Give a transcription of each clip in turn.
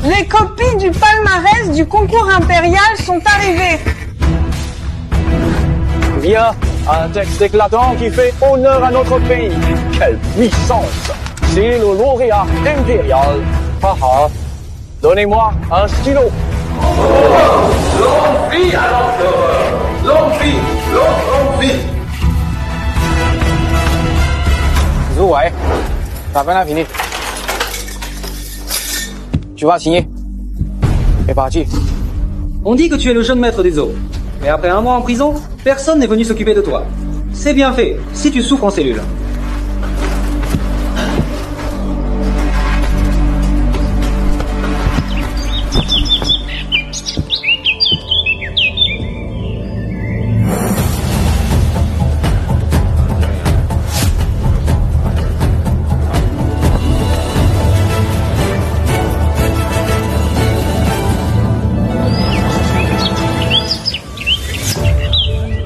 Les copies du palmarès du concours impérial sont arrivées. Bien, un texte éclatant qui fait honneur à notre pays. Quelle puissance! C'est le lauréat impérial. Haha. Donnez-moi un stylo. Longue vie à l'empereur! Longue vie! Longue vie! Zouai, t'as peine fini. Tu vas signer. C'est parti. On dit que tu es le jeune maître des eaux. Mais après un mois en prison, personne n'est venu s'occuper de toi. C'est bien fait, si tu souffres en cellule.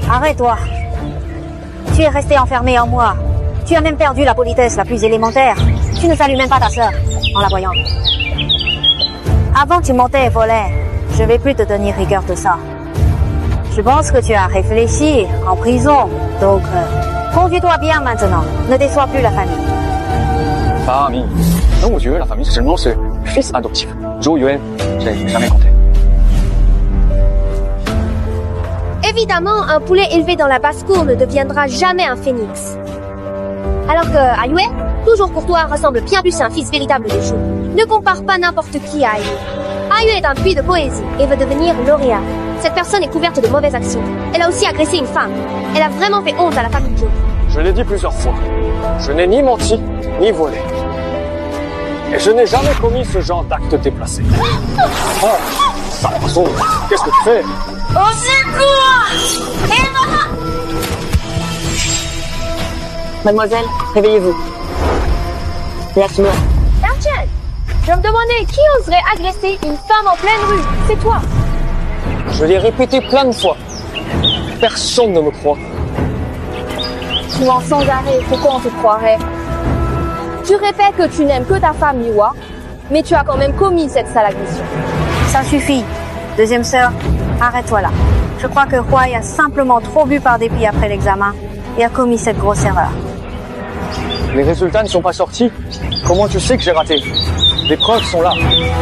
Arrête-toi. Tu es resté enfermé en moi. Tu as même perdu la politesse la plus élémentaire. Tu ne salues même pas ta sœur en la voyant. Avant, tu mentais et volais. Je vais plus te tenir rigueur de ça. Je pense que tu as réfléchi en prison. Donc, conduis-toi bien maintenant. Ne déçois plus la famille. Famille. Non, mon Dieu, la famille, c'est seulement ce fils adoptif. Zhou Yuan, j'ai jamais compté. Évidemment, un poulet élevé dans la basse-cour ne deviendra jamais un phénix. Alors que Ayue, toujours courtois, ressemble bien plus à un fils véritable des jours. Ne compare pas n'importe qui à Ayue. Ayue est un puits de poésie et veut devenir lauréat. Cette personne est couverte de mauvaises actions. Elle a aussi agressé une femme. Elle a vraiment fait honte à la famille Zhou. Je l'ai dit plusieurs fois. Je n'ai ni menti, ni volé. Et je n'ai jamais commis ce genre d'acte déplacé. Oh, sale façon, qu'est-ce que tu fais? Au secours! Emma! Mademoiselle, réveillez-vous. Laisse-moi. Tarjan, je me demandais qui oserait agresser une femme en pleine rue. C'est toi. Je l'ai répété plein de fois. Personne ne me croit. Tu mens sans arrêt. Pourquoi on te croirait? Tu répètes que tu n'aimes que ta femme Miwa, mais tu as quand même commis cette sale agression. Ça suffit. Deuxième sœur, arrête-toi là. Je crois que Huai a simplement trop bu par dépit après l'examen et a commis cette grosse erreur. Les résultats ne sont pas sortis. Comment tu sais que j'ai raté? Les preuves sont là.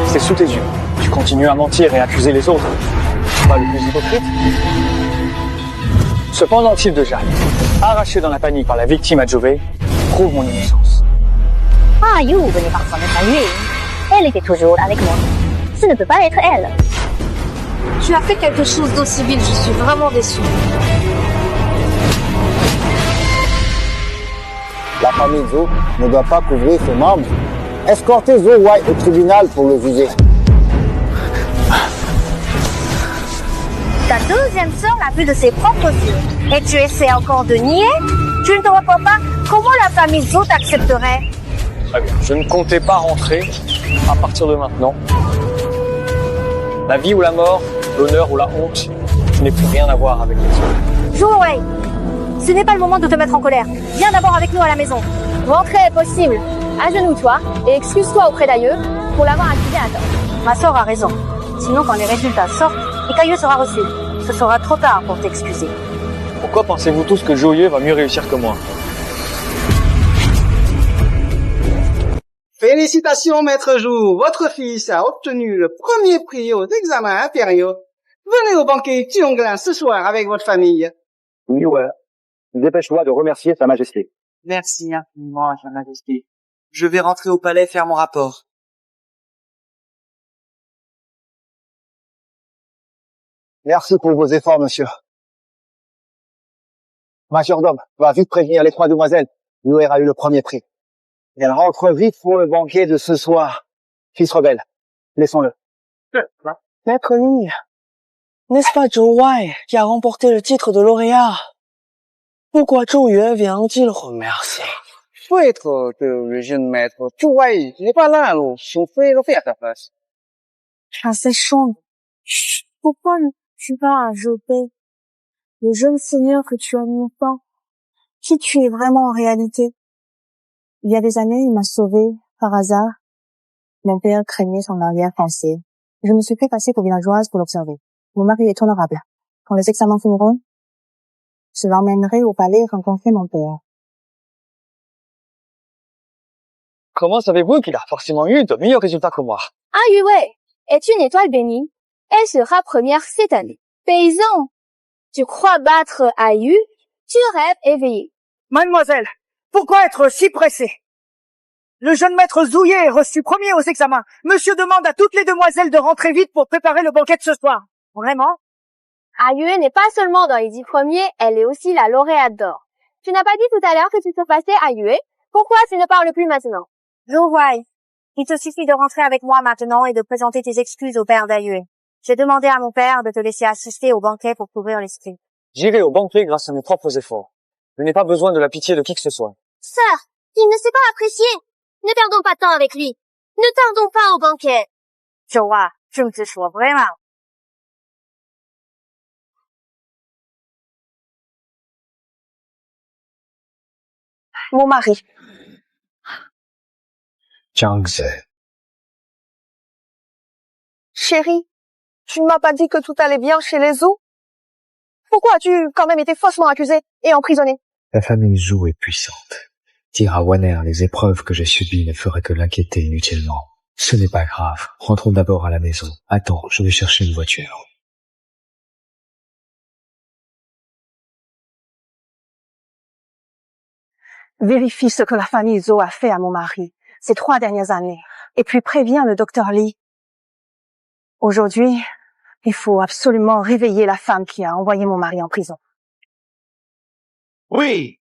C'est sous tes yeux. Tu continues à mentir et accuser les autres. Pas le plus hypocrite. Ce pendentif de Jade, arraché dans la panique par la victime adjuvée, prouve mon innocence. Ah, You venait parfois me saluer. Elle était toujours avec moi. Ce ne peut pas être elle. Tu as fait quelque chose d'aussi vil, je suis vraiment déçue. La famille Zhou ne doit pas couvrir ses membres. Escortez Zhou Wai au tribunal pour le juger. Ta deuxième sœur l'a vu de ses propres yeux. Et tu essaies encore de nier? Tu ne te reprends pas? Comment la famille Zhou t'accepterait? Très bien. Je ne comptais pas rentrer à partir de maintenant. La vie ou la mort, l'honneur ou la honte, je n'ai plus rien à voir avec les autres. Zhou Wai, ce n'est pas le moment de te mettre en colère. Viens d'abord avec nous à la maison. Rentrer est possible. Agenouille-toi et excuse-toi auprès d'Ayue pour l'avoir accusé à tort. Ma sœur a raison. Sinon, quand les résultats sortent et qu'Ayue sera reçu, ce sera trop tard pour t'excuser. Pourquoi pensez-vous tous que Zhou Yue va mieux réussir que moi? Félicitations, maître Zhou. Votre fils a obtenu le premier prix aux examens impériaux. Venez au banquet Tionglin ce soir avec votre famille. Oui, ouais. Dépêche-toi de remercier Sa Majesté. Merci infiniment, Sa Majesté. Je vais rentrer au palais faire mon rapport. Merci pour vos efforts, monsieur. Majordome, va vite prévenir les trois demoiselles. Yuer a eu le premier prix. Elle rentre vite pour le banquet de ce soir. Fils rebelle, laissons-le. Maître Li, n'est-ce pas Zhou Wai qui a remporté le titre de lauréat? Pourquoi Zhou Yue vient-il remercier? Fouêtre que le jeune maître Zhou Wai n'est pas là, son frère le fait à ta place. C'est chambre. Chut, pourquoi tu vas ajouter le jeune seigneur que tu as mis longtemps? Qui tu es vraiment en réalité? Il y a des années, il m'a sauvé par hasard. Mon père craignait son arrière-pensée. Je me suis fait passer pour villageoise pour l'observer. Mon mari est honorable. Quand les examens finiront, je l'emmènerai au palais rencontrer mon père. Comment savez-vous qu'il a forcément eu de meilleurs résultats que moi? Ah Yue est une étoile bénie. Elle sera première cette année. Paysan, tu crois battre Ayu? Tu rêves éveillé. Mademoiselle, pourquoi être si pressée? Le jeune maître Zouillet est reçu premier aux examens. Monsieur demande à toutes les demoiselles de rentrer vite pour préparer le banquet de ce soir. Vraiment? Ayu n'est pas seulement dans les 10 premiers, elle est aussi la lauréate d'or. Tu n'as pas dit tout à l'heure que tu te passais à Yue. Pourquoi tu ne parles plus maintenant? Zhou-Wei, il te suffit de rentrer avec moi maintenant et de présenter tes excuses au père d'Aiyue. J'ai demandé à mon père de te laisser assister au banquet pour couvrir l'esprit. J'irai au banquet grâce à mes propres efforts. Je n'ai pas besoin de la pitié de qui que ce soit. Sœur, il ne sait pas apprécier. Ne perdons pas de temps avec lui. Ne tardons pas au banquet. 九啊，政治说 vraiment. Mon mari. Jiangze. Chérie, tu ne m'as pas dit que tout allait bien chez les Zhou? Pourquoi as-tu quand même été faussement accusée et emprisonnée? La famille Zhou est puissante. Dire à Wanner les épreuves que j'ai subies ne ferait que l'inquiéter inutilement. Ce n'est pas grave. Rentrons d'abord à la maison. Attends, je vais chercher une voiture. Vérifie ce que la famille Zhou a fait à mon mari ces 3 dernières années. Et puis préviens le docteur Li. Aujourd'hui, il faut absolument réveiller la femme qui a envoyé mon mari en prison. Oui.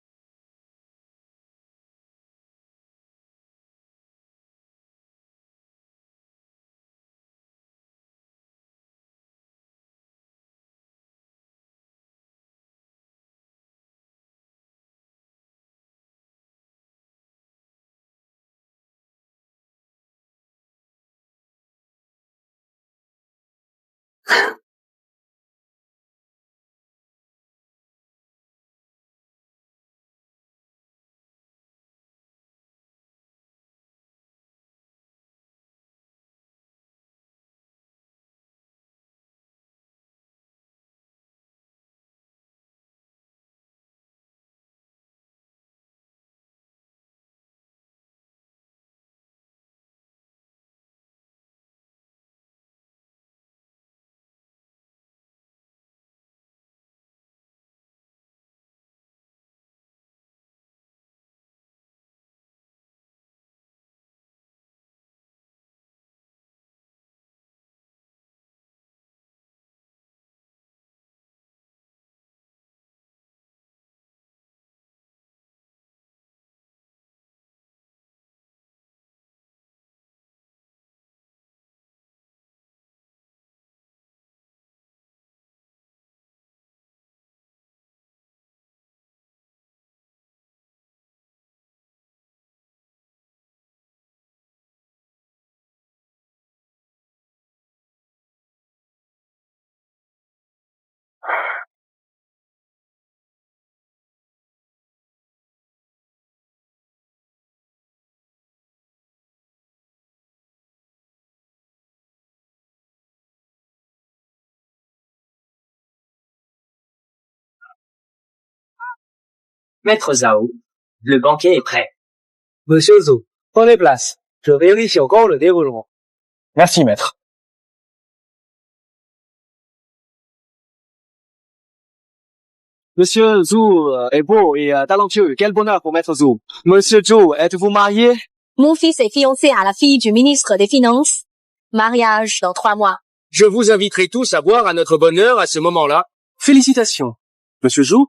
Maître Zhao, le banquet est prêt. Monsieur Zhou, prenez place. Je vérifie encore le déroulement. Merci, maître. Monsieur Zhou est beau et talentueux. Quel bonheur pour Maître Zhou. Monsieur Zhou, êtes-vous marié? Mon fils est fiancé à la fille du ministre des Finances. Mariage dans 3 mois. Je vous inviterai tous à boire à notre bonheur à ce moment-là. Félicitations. Monsieur Zhou,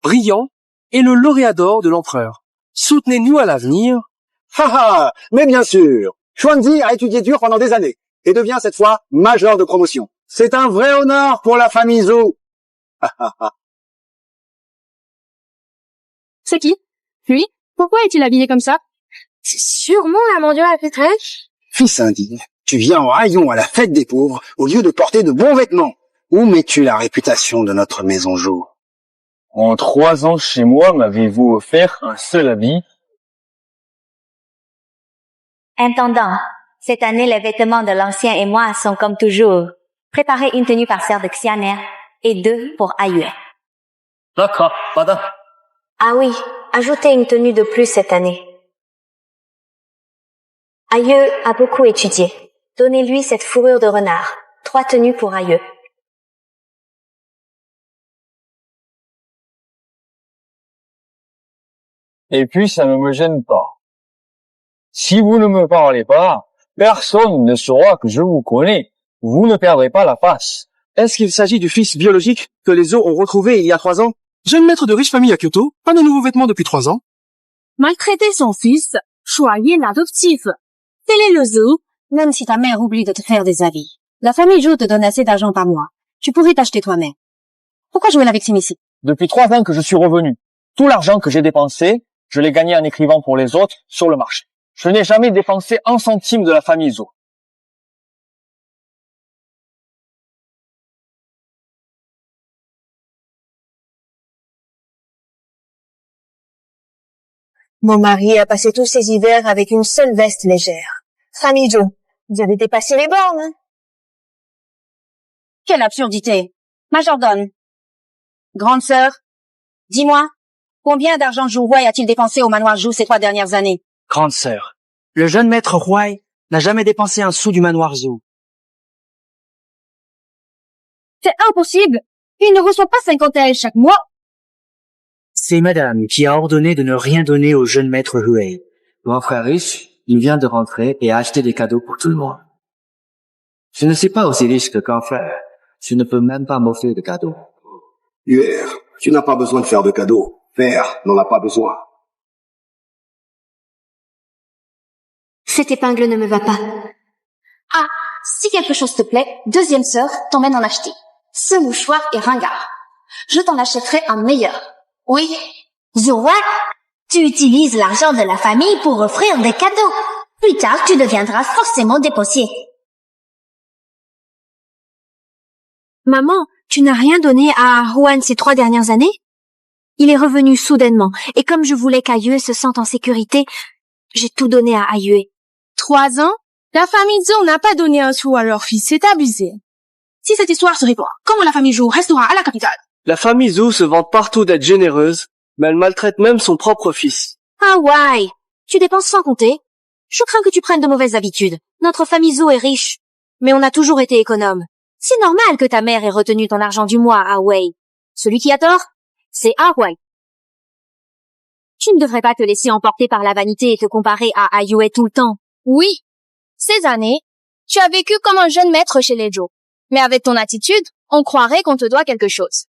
brillant, est le lauréat d'or de l'empereur. Soutenez-nous à l'avenir. Haha, mais bien sûr. Xuanzi a étudié dur pendant des années et devient cette fois major de promotion. C'est un vrai honneur pour la famille Zhou. C'est qui? Lui? Pourquoi est-il habillé comme ça? C'est sûrement la mendiante la plus fraîche. Fils indigne, tu viens en haillons à la fête des pauvres au lieu de porter de bons vêtements. Où mets-tu la réputation de notre maison Zhou? En 3 ans chez moi, m'avez-vous offert un seul habit? Intendant, Cette année, les vêtements de l'ancien et moi sont comme toujours. Préparez une tenue par sœur de Xianer et 2 pour Ayue. D'accord, madame. Ah oui, ajoutez une tenue de plus cette année. Ayue a beaucoup étudié. Donnez-lui cette fourrure de renard. 3 tenues pour Ayue. Et puis, ça ne me gêne pas. Si vous ne me parlez pas, personne ne saura que je vous connais. Vous ne perdrez pas la face. Est-ce qu'il s'agit du fils biologique que les Zo ont retrouvé il y a 3 ans? Jeune maître de riche famille à Kyoto, pas de nouveaux vêtements depuis 3 ans. Maltraiter son fils, choyer l'adoptif. Tel est le zoo. Même si ta mère oublie de te faire des avis, la famille Zhou te donne assez d'argent par mois. Tu pourrais t'acheter toi-même. Pourquoi jouer la victime ici? Depuis 3 ans que je suis revenu. Tout l'argent que j'ai dépensé, je l'ai gagné en écrivant pour les autres sur le marché. Je n'ai jamais dépensé un centime de la famille Zhou. Mon mari a passé tous ses hivers avec une seule veste légère. Famille Zhou, vous avez dépassé les bornes, hein? Quelle absurdité. Majordome. Grande sœur, dis-moi, combien d'argent Zhou Huai a-t-il dépensé au manoir Zhou ces 3 dernières années? Grande sœur, le jeune maître Huai n'a jamais dépensé un sou du manoir Zhou. C'est impossible. Il ne reçoit pas 50 ailes chaque mois. C'est madame qui a ordonné de ne rien donner au jeune maître Huai. Mon frère riche, il vient de rentrer et a acheté des cadeaux pour tout le monde. Je ne suis pas aussi riche que qu'un frère. Je ne peux même pas m'offrir de cadeaux. Huer, tu n'as pas besoin de faire de cadeaux. Faire n'en a pas besoin. Cette épingle ne me va pas. Ah, si quelque chose te plaît, deuxième sœur t'emmène en acheter. Ce mouchoir est ringard. Je t'en achèterai un meilleur. Oui. Zhou, tu utilises l'argent de la famille pour offrir des cadeaux. Plus tard, tu deviendras forcément dépensier. Maman, tu n'as rien donné à Huan ces 3 dernières années? Il est revenu soudainement, et comme je voulais qu'Ayue se sente en sécurité, j'ai tout donné à Ayue. 3 ans? La famille Zhou n'a pas donné un sou à leur fils, c'est abusé. Si cette histoire se répand, comment la famille Zhou restera à la capitale? La famille Zhou se vante partout d'être généreuse, mais elle maltraite même son propre fils. Ah ouais, tu dépenses sans compter. Je crains que tu prennes de mauvaises habitudes. Notre famille Zhou est riche, mais on a toujours été économe. C'est normal que ta mère ait retenu ton argent du mois à Wei. Celui qui a tort, c'est Wei. Tu ne devrais pas te laisser emporter par la vanité et te comparer à Ayue tout le temps. Oui. Ces années, tu as vécu comme un jeune maître chez les Zhou. Mais avec ton attitude, on croirait qu'on te doit quelque chose.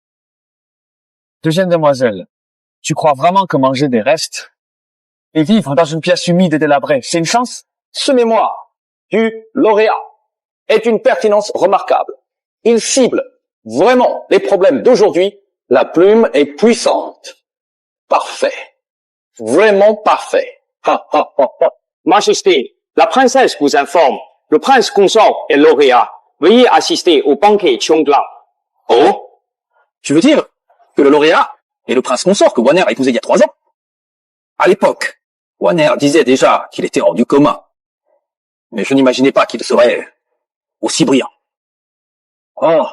Deuxième demoiselle, tu crois vraiment que manger des restes et vivre dans une pièce humide et délabrée, c'est une chance? Ce mémoire du lauréat est une pertinence remarquable. Il cible vraiment les problèmes d'aujourd'hui. La plume est puissante. Parfait. Vraiment parfait. Majesté, la princesse vous informe. Le prince consort est lauréat. Veuillez assister au banquet Qiongla. Oh? Tu veux dire que le lauréat est le prince consort que Wanner a épousé il y a 3 ans? À l'époque, Wanner disait déjà qu'il était hors du commun. Mais je n'imaginais pas qu'il serait aussi brillant. Oh,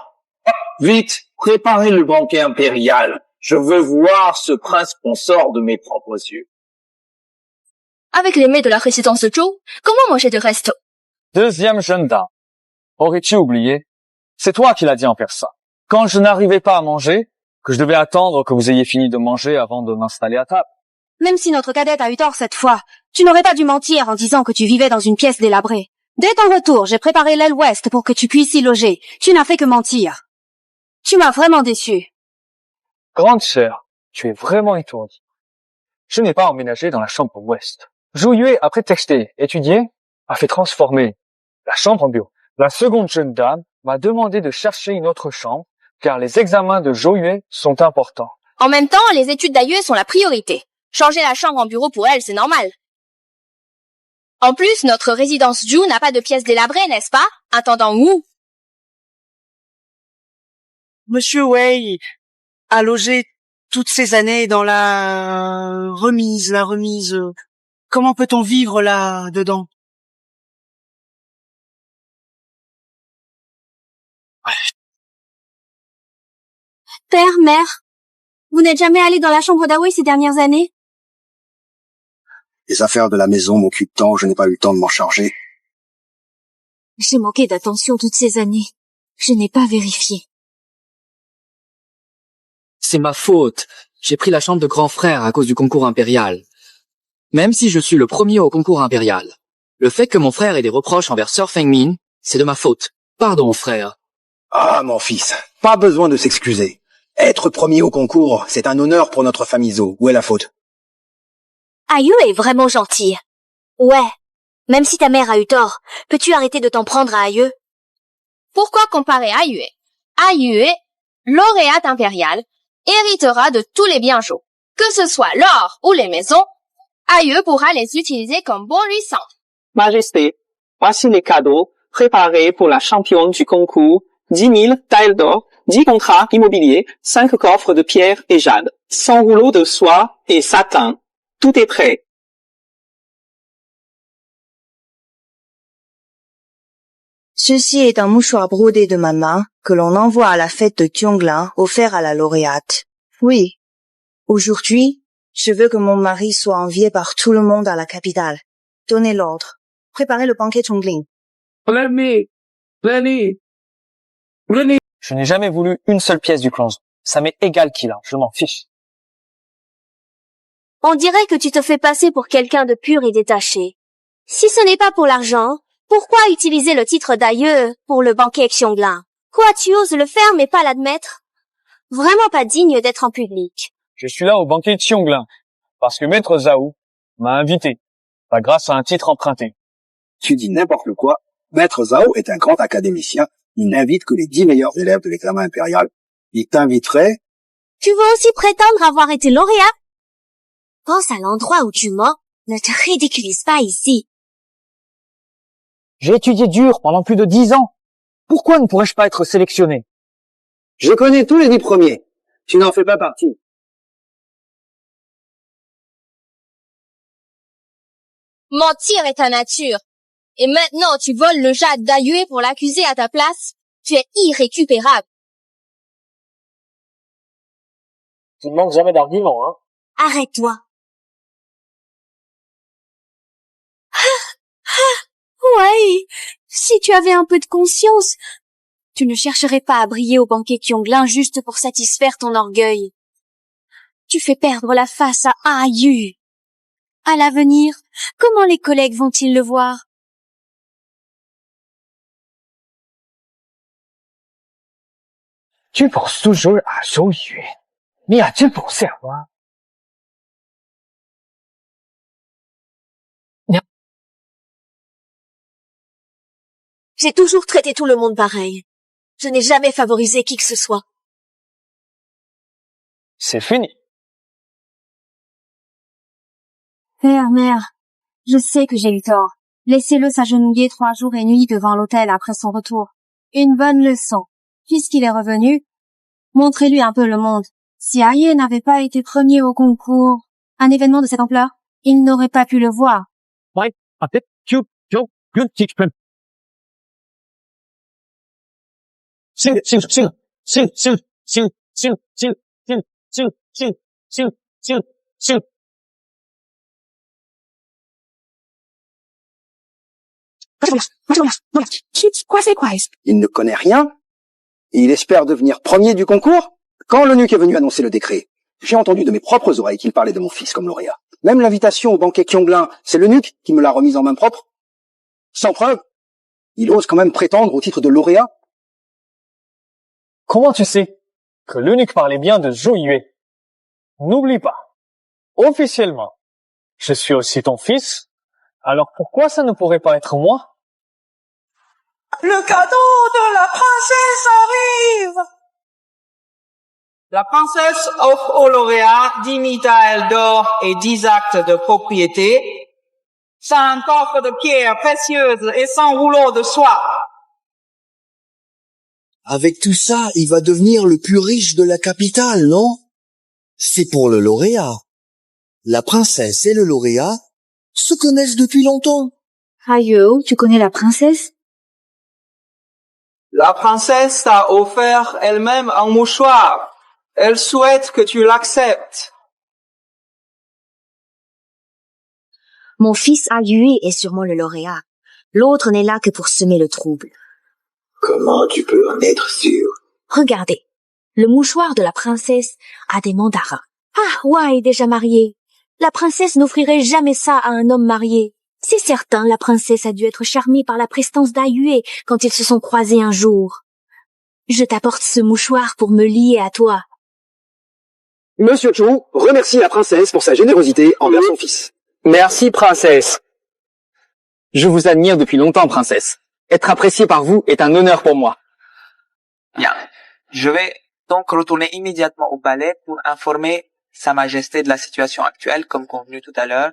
vite, préparez le banquet impérial. Je veux voir ce prince consort de mes propres yeux. Avec les mets de la résidence de Zhou, comment manger de resto? Deuxième jeune dame. Aurais-tu oublié? C'est toi qui l'as dit en persan. Quand je n'arrivais pas à manger, que je devais attendre que vous ayez fini de manger avant de m'installer à table. Même si notre cadette a eu tort cette fois, tu n'aurais pas dû mentir en disant que tu vivais dans une pièce délabrée. Dès ton retour, j'ai préparé l'aile ouest pour que tu puisses y loger. Tu n'as fait que mentir. Tu m'as vraiment déçu. Grande sœur, tu es vraiment étourdie. Je n'ai pas emménagé dans la chambre ouest. Zhou Yue a prétexté étudier, a fait transformer la chambre en bureau. La seconde jeune dame m'a demandé de chercher une autre chambre, car les examens de Zhou Yue sont importants. En même temps, les études d'Ayue sont la priorité. Changer la chambre en bureau pour elle, c'est normal. En plus, notre résidence Zhou n'a pas de pièces délabrées, n'est-ce pas? Attendant où? Monsieur Wei a logé toutes ces années dans la remise. Comment peut-on vivre là-dedans? Père, mère, vous n'êtes jamais allé dans la chambre d'Aoué ces dernières années? Les affaires de la maison m'occupent tant, je n'ai pas eu le temps de m'en charger. J'ai manqué d'attention toutes ces années. Je n'ai pas vérifié. C'est ma faute. J'ai pris la chambre de grand frère à cause du concours impérial. Même si je suis le premier au concours impérial. Le fait que mon frère ait des reproches envers Sir Fengmin, c'est de ma faute. Pardon, frère. Ah, mon fils, pas besoin de s'excuser. Être premier au concours, c'est un honneur pour notre famille Zhou. Où est la faute? Aïeux est vraiment gentil. Ouais. Même si ta mère a eu tort, peux-tu arrêter de t'en prendre à Aïeux? Pourquoi comparer Aïeux? Aïeux, lauréate impériale, héritera de tous les biens Zhou. Que ce soit l'or ou les maisons, Aïeux pourra les utiliser comme bon lui semble. Majesté, voici les cadeaux préparés pour la championne du concours. 10 000 tailles d'or, 10 contrats immobiliers, 5 coffres de pierre et jade, 100 rouleaux de soie et satin. Tout est prêt. Ceci est un mouchoir brodé de ma main que l'on envoie à la fête de Tionglin offert à la lauréate. Oui. Aujourd'hui, je veux que mon mari soit envié par tout le monde à la capitale. Donnez l'ordre. Préparez le banquet Chongling. Je n'ai jamais voulu une seule pièce du clan Zhou. Ça m'est égal qu'il a, je m'en fiche. On dirait que tu te fais passer pour quelqu'un de pur et détaché. Si ce n'est pas pour l'argent, pourquoi utiliser le titre d'Aïeux pour le banquet Xionglan? Quoi, tu oses le faire mais pas l'admettre? Vraiment pas digne d'être en public. Je suis là au banquet de Tionglin, parce que Maître Zhao m'a invité, pas grâce à un titre emprunté. Tu dis n'importe quoi. Maître Zhao est un grand académicien. Il n'invite que les 10 meilleurs élèves de l'examen impérial. Il t'inviterait... Tu veux aussi prétendre avoir été lauréat? Pense à l'endroit où tu mens. Ne te ridiculise pas ici. J'ai étudié dur pendant plus de 10 ans. Pourquoi ne pourrais-je pas être sélectionné? Je connais tous les 10 premiers. Tu n'en fais pas partie. Mentir est ta nature. Et maintenant, tu voles le jade d'Aïeux pour l'accuser à ta place? Tu es irrécupérable. Tu ne manques jamais d'arguments, hein? Arrête-toi. Ouais, si tu avais un peu de conscience, tu ne chercherais pas à briller au banquet Tionglin juste pour satisfaire ton orgueil. Tu fais perdre la face à Aïeux. À l'avenir, comment les collègues vont-ils le voir? Tu penses toujours à Zhou Yue, mais a-t-il pensé à moi? J'ai toujours traité tout le monde pareil. Je n'ai jamais favorisé qui que ce soit. C'est fini. Père, mère, je sais que j'ai eu tort. Laissez-le s'agenouiller 3 jours et nuits devant l'autel après son retour. Une bonne leçon. Puisqu'il est revenu, montrez-lui un peu le monde. Si Aïeux n'avait pas été premier au concours, un événement de cette ampleur, il n'aurait pas pu le voir. Il ne connaît rien et il espère devenir premier du concours. Quand l'eunuque est venu annoncer le décret, j'ai entendu de mes propres oreilles qu'il parlait de mon fils comme lauréat. Même l'invitation au banquet Tionglin, c'est l'eunuque qui me l'a remise en main propre. Sans preuve, il ose quand même prétendre au titre de lauréat. Comment tu sais que l'eunuque parlait bien de Zhou Yue? N'oublie pas, officiellement, je suis aussi ton fils, alors pourquoi ça ne pourrait pas être moi? Le cadeau de la princesse arrive! La princesse offre au lauréat 10 000 taels d'or et 10 actes de propriété, 5 coffres de pierres précieuses et 100 rouleaux de soie. Avec tout ça, il va devenir le plus riche de la capitale, non? C'est pour le lauréat. La princesse et le lauréat se connaissent depuis longtemps. Aïeux, tu connais la princesse? La princesse t'a offert elle-même un mouchoir. Elle souhaite que tu l'acceptes. Mon fils Ayue est sûrement le lauréat. L'autre n'est là que pour semer le trouble. Comment tu peux en être sûr? Regardez, le mouchoir de la princesse a des mandarins. Ah, Wa est déjà mariée. La princesse n'offrirait jamais ça à un homme marié. C'est certain, la princesse a dû être charmée par la prestance d'Ayue quand ils se sont croisés un jour. Je t'apporte ce mouchoir pour me lier à toi. Monsieur Chu remercie la princesse pour sa générosité envers son fils. Merci, princesse. Je vous admire depuis longtemps, princesse. Être appréciée par vous est un honneur pour moi. Bien. Je vais donc retourner immédiatement au palais pour informer Sa Majesté de la situation actuelle, comme convenu tout à l'heure.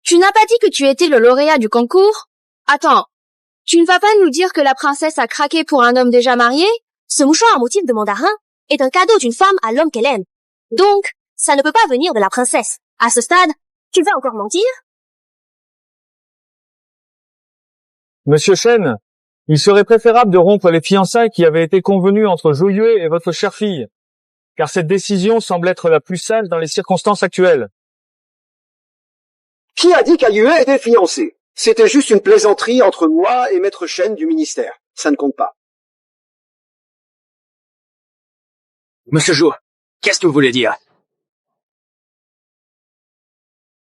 Tu n'as pas dit que tu étais le lauréat du concours? Attends, tu ne vas pas nous dire que la princesse a craqué pour un homme déjà marié? Ce mouchoir en motif de mandarin est un cadeau d'une femme à l'homme qu'elle aime. Donc, ça ne peut pas venir de la princesse. À ce stade, tu vas encore mentir? Monsieur Shen, il serait préférable de rompre les fiançailles qui avaient été convenues entre Zhou Yue et votre chère fille, car cette décision semble être la plus sage dans les circonstances actuelles. Qui a dit qu'Ayue était fiancé? C'était juste une plaisanterie entre moi et Maître Shen du ministère. Ça ne compte pas. Monsieur Zhou, qu'est-ce que vous voulez dire?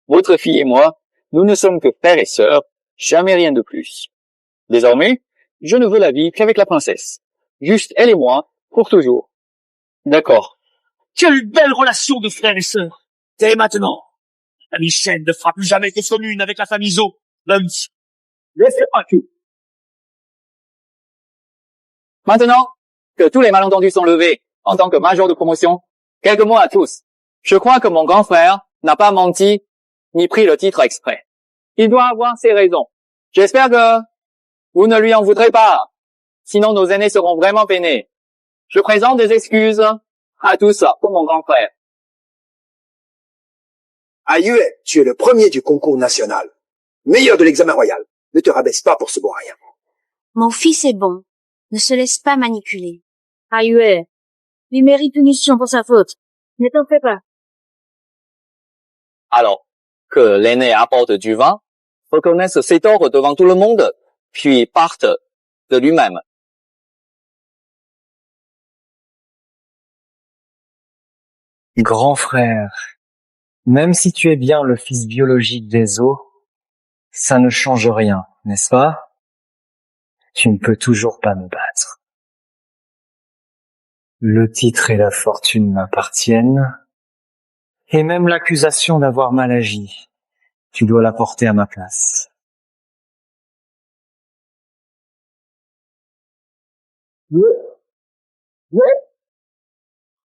Votre fille et moi, nous ne sommes que frères et sœurs, jamais rien de plus. Désormais, je ne veux la vie qu'avec la princesse. Juste elle et moi, pour toujours. D'accord. Quelle belle relation de frères et sœurs. Et maintenant, l'ami Shen ne fera plus jamais cause commune avec la famille Zhou. Laissez pas tout. Maintenant que tous les malentendus sont levés, en tant que major de promotion, quelques mots à tous. Je crois que mon grand frère n'a pas menti ni pris le titre exprès. Il doit avoir ses raisons. J'espère que vous ne lui en voudrez pas. Sinon, nos aînés seront vraiment peinés. Je présente des excuses à tous pour mon grand frère. Ayue, tu es le premier du concours national. Meilleur de l'examen royal. Ne te rabaisse pas pour ce bon rien. Mon fils est bon. Ne se laisse pas manipuler. Ayue, il mérite punition pour sa faute. Ne t'en fais pas. Alors, que l'aîné apporte du vin, reconnaisse ses torts devant tout le monde, puis parte de lui-même. Grand frère, même si tu es bien le fils biologique des eaux, ça ne change rien, n'est-ce pas? Tu ne peux toujours pas me battre. Le titre et la fortune m'appartiennent, et même l'accusation d'avoir mal agi, tu dois la porter à ma place.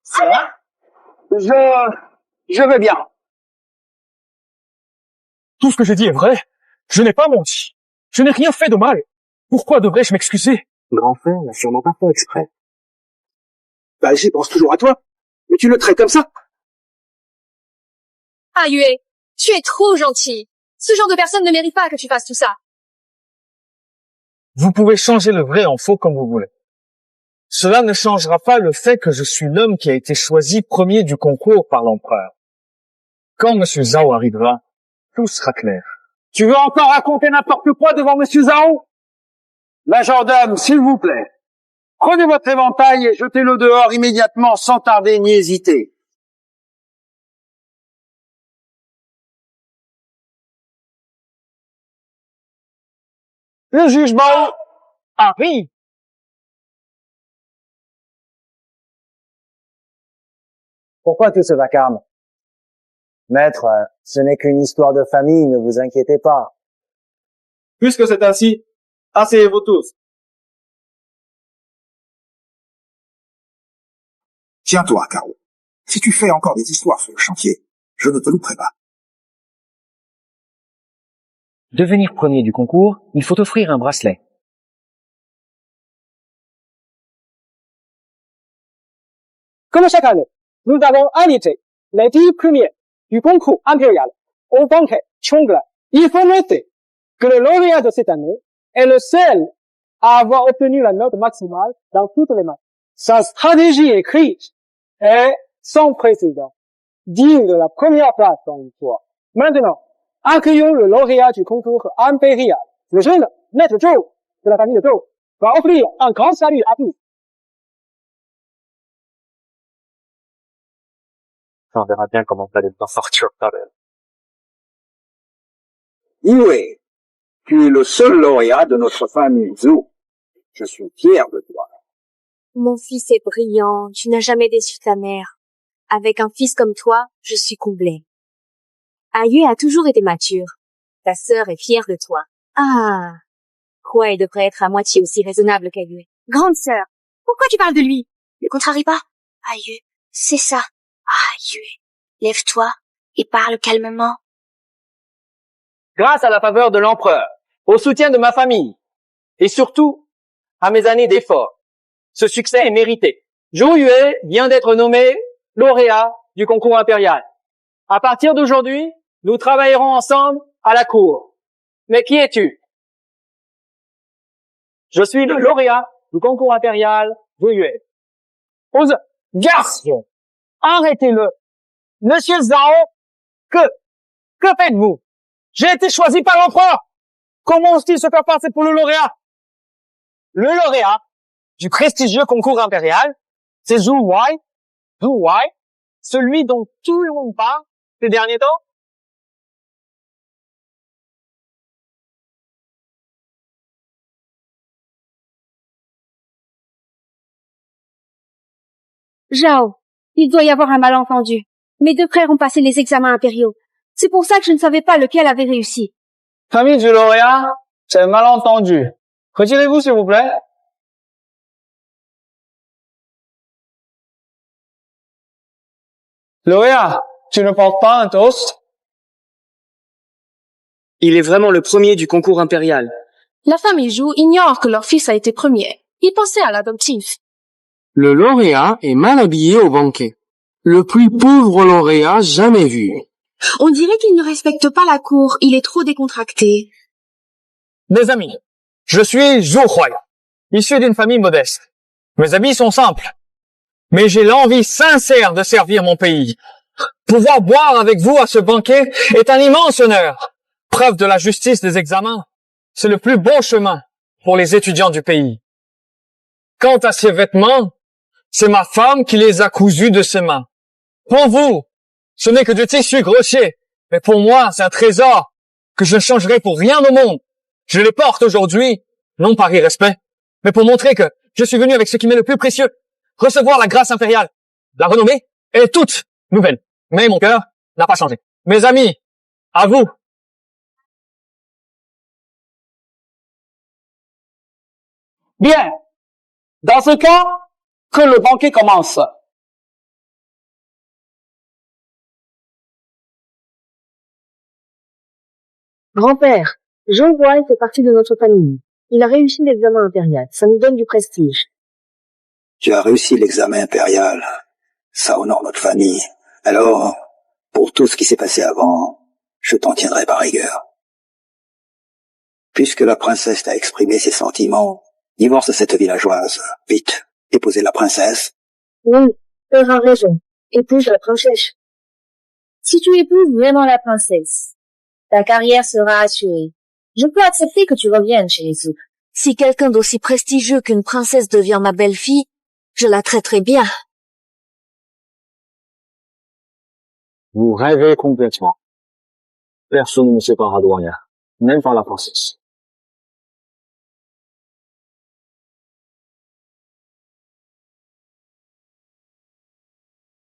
Ça va? Je veux bien. Tout ce que j'ai dit est vrai. Je n'ai pas menti. Je n'ai rien fait de mal. Pourquoi devrais-je m'excuser? Grand frère n'a sûrement pas fait exprès. Bah, j'y pense toujours à toi. Mais tu le traites comme ça. Ayue, tu es trop gentil. Ce genre de personne ne mérite pas que tu fasses tout ça. Vous pouvez changer le vrai en faux comme vous voulez. Cela ne changera pas le fait que je suis l'homme qui a été choisi premier du concours par l'empereur. Quand Monsieur Zhao arrivera, tout sera clair. Tu veux encore raconter n'importe quoi devant Monsieur Zhao? Majordome, s'il vous plaît. Prenez votre éventail et jetez-le dehors immédiatement, sans tarder ni hésiter. Le jugement arrive. Pourquoi tout ce vacarme? Maître, ce n'est qu'une histoire de famille, ne vous inquiétez pas. Puisque c'est ainsi, asseyez-vous tous. Tiens-toi, Caro. Si tu fais encore des histoires sur le chantier, je ne te louperai pas. Devenir premier du concours, il faut offrir un bracelet. Comme chaque année, nous avons invité les 10 premiers du concours impérial au banquet Chongla. Il faut noter que le lauréat de cette année est le seul à avoir obtenu la note maximale dans toutes les maths. Sa stratégie écrite est sans précédent, digne de la première place dans l'histoire. Maintenant, accueillons le lauréat du concours impérial. Le jeune maître Zhou de la famille de Zhou va offrir un grand salut à tous. On verra bien comment vous allez en sortir tout à l'heure. Yue, tu es le seul lauréat de notre famille Zhou. Je suis fier de toi. Mon fils est brillant, tu n'as jamais déçu ta mère. Avec un fils comme toi, je suis comblée. Ayue a toujours été mature. Ta sœur est fière de toi. Ah, Huai devrait être à moitié aussi raisonnable qu'Ayue. Grande sœur, pourquoi tu parles de lui? Ne contrarie pas. Ayue, c'est ça. Ayue, lève-toi et parle calmement. Grâce à la faveur de l'empereur, au soutien de ma famille, et surtout, à mes années d'efforts, ce succès est mérité. Zhou Yue vient d'être nommé lauréat du concours impérial. À partir d'aujourd'hui, nous travaillerons ensemble à la cour. Mais qui es-tu? Je suis le lauréat du concours impérial Zhou Yue. Ose, garçon, arrêtez-le. Monsieur Zhao, que faites-vous? J'ai été choisi par l'empereur. Comment ose-t-il se faire passer pour le lauréat? Le lauréat du prestigieux concours impérial, c'est Zhou Huai, celui dont tout le monde parle ces derniers temps. Zhao, il doit y avoir un malentendu. Mes deux frères ont passé les examens impériaux. C'est pour ça que je ne savais pas lequel avait réussi. Famille du lauréat, c'est un malentendu. Retirez-vous, s'il vous plaît. Lauréat, tu ne portes pas un toast? Il est vraiment le premier du concours impérial. La famille Zhou ignore que leur fils a été premier. Ils pensaient à l'adoptif. Le lauréat est mal habillé au banquet. Le plus pauvre lauréat jamais vu. On dirait qu'il ne respecte pas la cour. Il est trop décontracté. Mes amis, je suis Zhou Huai, issu d'une famille modeste. Mes habits sont simples, mais j'ai l'envie sincère de servir mon pays. Pouvoir boire avec vous à ce banquet est un immense honneur. Preuve de la justice des examens, c'est le plus bon chemin pour les étudiants du pays. Quant à ces vêtements, c'est ma femme qui les a cousus de ses mains. Pour vous, ce n'est que du tissu grossier, mais pour moi, c'est un trésor que je ne changerai pour rien au monde. Je les porte aujourd'hui, non par irrespect, mais pour montrer que je suis venu avec ce qui m'est le plus précieux, recevoir la grâce impériale. La renommée est toute nouvelle, mais mon cœur n'a pas changé. Mes amis, à vous. Bien. Dans ce cas, que le banquet commence. Grand-père, Zhou Huai fait partie de notre famille. Il a réussi l'examen impérial. Ça nous donne du prestige. Tu as réussi l'examen impérial. Ça honore notre famille. Alors, pour tout ce qui s'est passé avant, je t'en tiendrai par rigueur. Puisque la princesse t'a exprimé ses sentiments, divorce cette villageoise. Vite, épousez la princesse. Oui, père a raison. Épouse la princesse. Si tu épouses vraiment la princesse, ta carrière sera assurée. Je peux accepter que tu reviennes chez les autres. Si quelqu'un d'aussi prestigieux qu'une princesse devient ma belle-fille, je la traiterai bien. Vous rêvez complètement. Personne ne me séparera de rien, même par la princesse.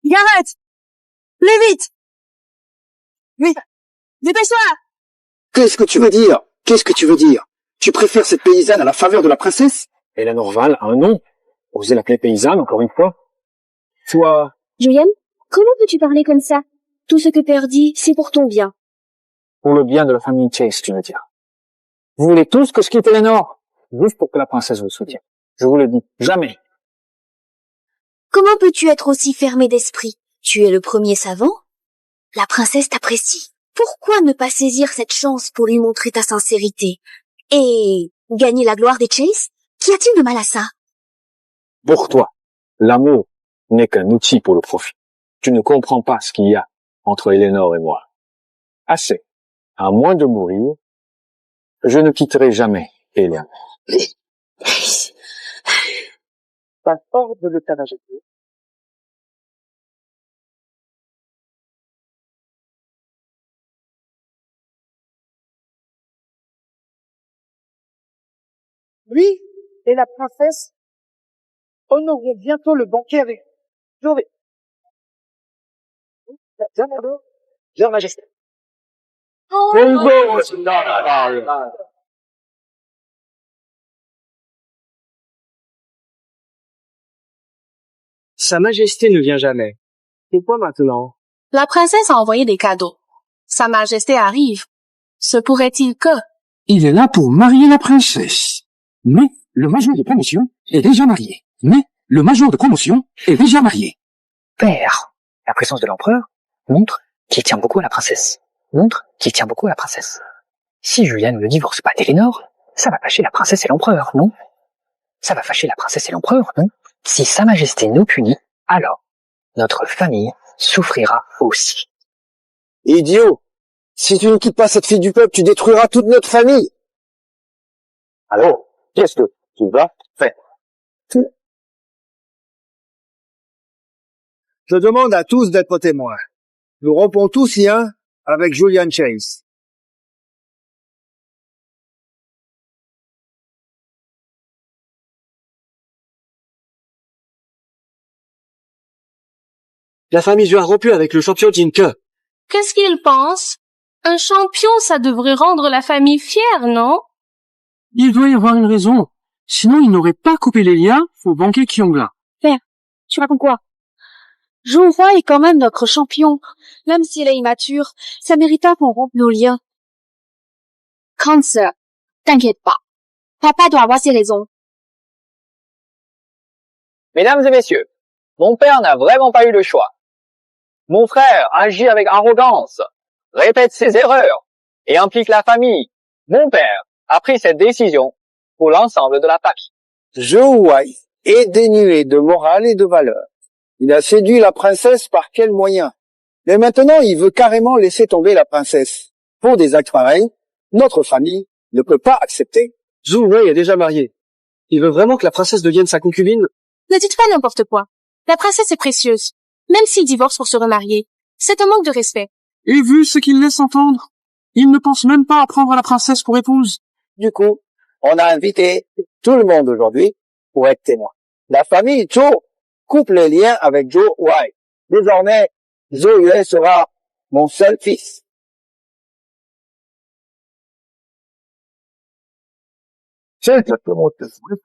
Gareth! Plus vite! Vite! Dépêche-toi! Qu'est-ce que tu veux dire? Qu'est-ce que tu veux dire? Tu préfères cette paysanne à la faveur de la princesse? Hélène Orval a un nom. Osez l'appeler paysanne, encore une fois. Toi... Julienne, comment peux-tu parler comme ça? Tout ce que père dit, c'est pour ton bien. Pour le bien de la famille Chase, tu veux dire. Vous voulez tous que je quitte Eleanor, juste pour que la princesse vous soutienne. Je vous le dis, jamais. Comment peux-tu être aussi fermé d'esprit? Tu es le premier savant? La princesse t'apprécie. Pourquoi ne pas saisir cette chance pour lui montrer ta sincérité et gagner la gloire des Chase? Qu'y a-t-il de mal à ça? Pour toi, l'amour n'est qu'un outil pour le profit. Tu ne comprends pas ce qu'il y a entre Eleanor et moi. Assez. À moins de mourir, je ne quitterai jamais Eleanor. Par ordre de ta majesté. Lui et la princesse honoreront bientôt le banquet avec Jovet. Leur Majesté. Sa Majesté ne vient jamais. Et quoi maintenant? La princesse a envoyé des cadeaux. Sa Majesté arrive. Se pourrait-il que... Il est là pour marier la princesse. Mais le major de promotion est déjà marié. Père, la présence de l'empereur montre qu'il tient beaucoup à la princesse. Si Julia ne le divorce pas d'Elénor, ça va fâcher la princesse et l'empereur, non? Si Sa Majesté nous punit, alors notre famille souffrira aussi. Idiot! Si tu ne quittes pas cette fille du peuple, tu détruiras toute notre famille. Alors, qu'est-ce que tu vas faire? Je demande à tous d'être témoins. Nous rompons tous lien avec Julian Chase. La famille Zhu a rompu avec le champion Jinke. Qu'est-ce qu'il pense? Un champion, ça devrait rendre la famille fière, non? Il doit y avoir une raison. Sinon, il n'aurait pas coupé les liens au banquet Kyongla. Père, tu racontes quoi? Zhu Huai est quand même notre champion. Même s'il est immature, ça mérita qu'on rompe nos liens. Grande sœur, t'inquiète pas. Papa doit avoir ses raisons. Mesdames et messieurs, mon père n'a vraiment pas eu le choix. Mon frère agit avec arrogance, répète ses erreurs et implique la famille. Mon père a pris cette décision pour l'ensemble de la famille. Zhu Huai est dénué de morale et de valeur. Il a séduit la princesse par quel moyen? Mais maintenant, il veut carrément laisser tomber la princesse. Pour des actes pareils, notre famille ne peut pas accepter. Zhu Huai est déjà marié. Il veut vraiment que la princesse devienne sa concubine? Ne dites pas n'importe quoi. La princesse est précieuse. Même s'il divorce pour se remarier, c'est un manque de respect. Et vu ce qu'il laisse entendre, il ne pense même pas à prendre la princesse pour épouse. Du coup, on a invité tout le monde aujourd'hui pour être témoin. La famille Zhou coupe les liens avec Zhu Huai. Désormais, Zhu Yue sera mon seul fils. C'est exactement ce que je voulais.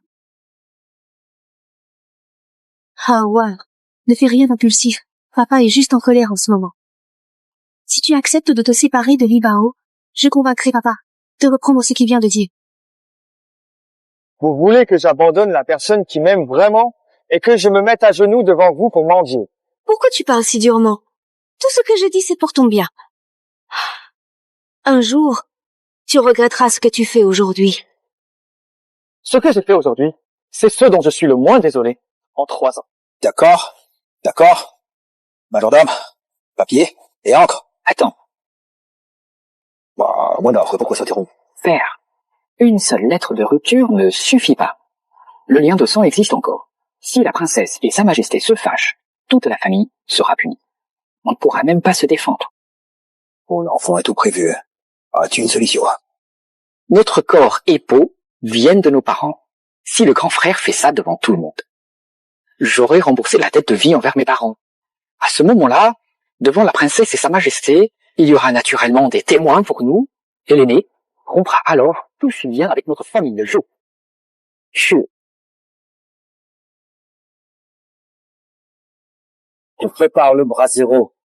Howard, ne fais rien d'impulsif. Papa est juste en colère en ce moment. Si tu acceptes de te séparer de Li Bao, je convaincrai papa de reprendre ce qu'il vient de dire. Vous voulez que j'abandonne la personne qui m'aime vraiment et que je me mette à genoux devant vous pour mendier? Pourquoi tu parles si durement? Tout ce que je dis, c'est pour ton bien. Un jour, tu regretteras ce que tu fais aujourd'hui. Ce que j'ai fait aujourd'hui, c'est ce dont je suis le moins désolé en 3 ans. D'accord. Majordome, papier et encre. Attends. Moi d'offre, pourquoi s'interrompre? Père, une seule lettre de rupture ne suffit pas. Le lien de sang existe encore. Si la princesse et Sa Majesté se fâchent, toute la famille sera punie. On ne pourra même pas se défendre. Oh, l'enfant est tout prévu. As-tu une solution? Notre corps et peau viennent de nos parents. Si le grand frère fait ça devant tout le monde, j'aurais remboursé la dette de vie envers mes parents. À ce moment-là, devant la princesse et Sa Majesté, il y aura naturellement des témoins pour nous, et l'aîné rompra alors tout ce lien avec notre famille de Zhou. On prépare le brasero.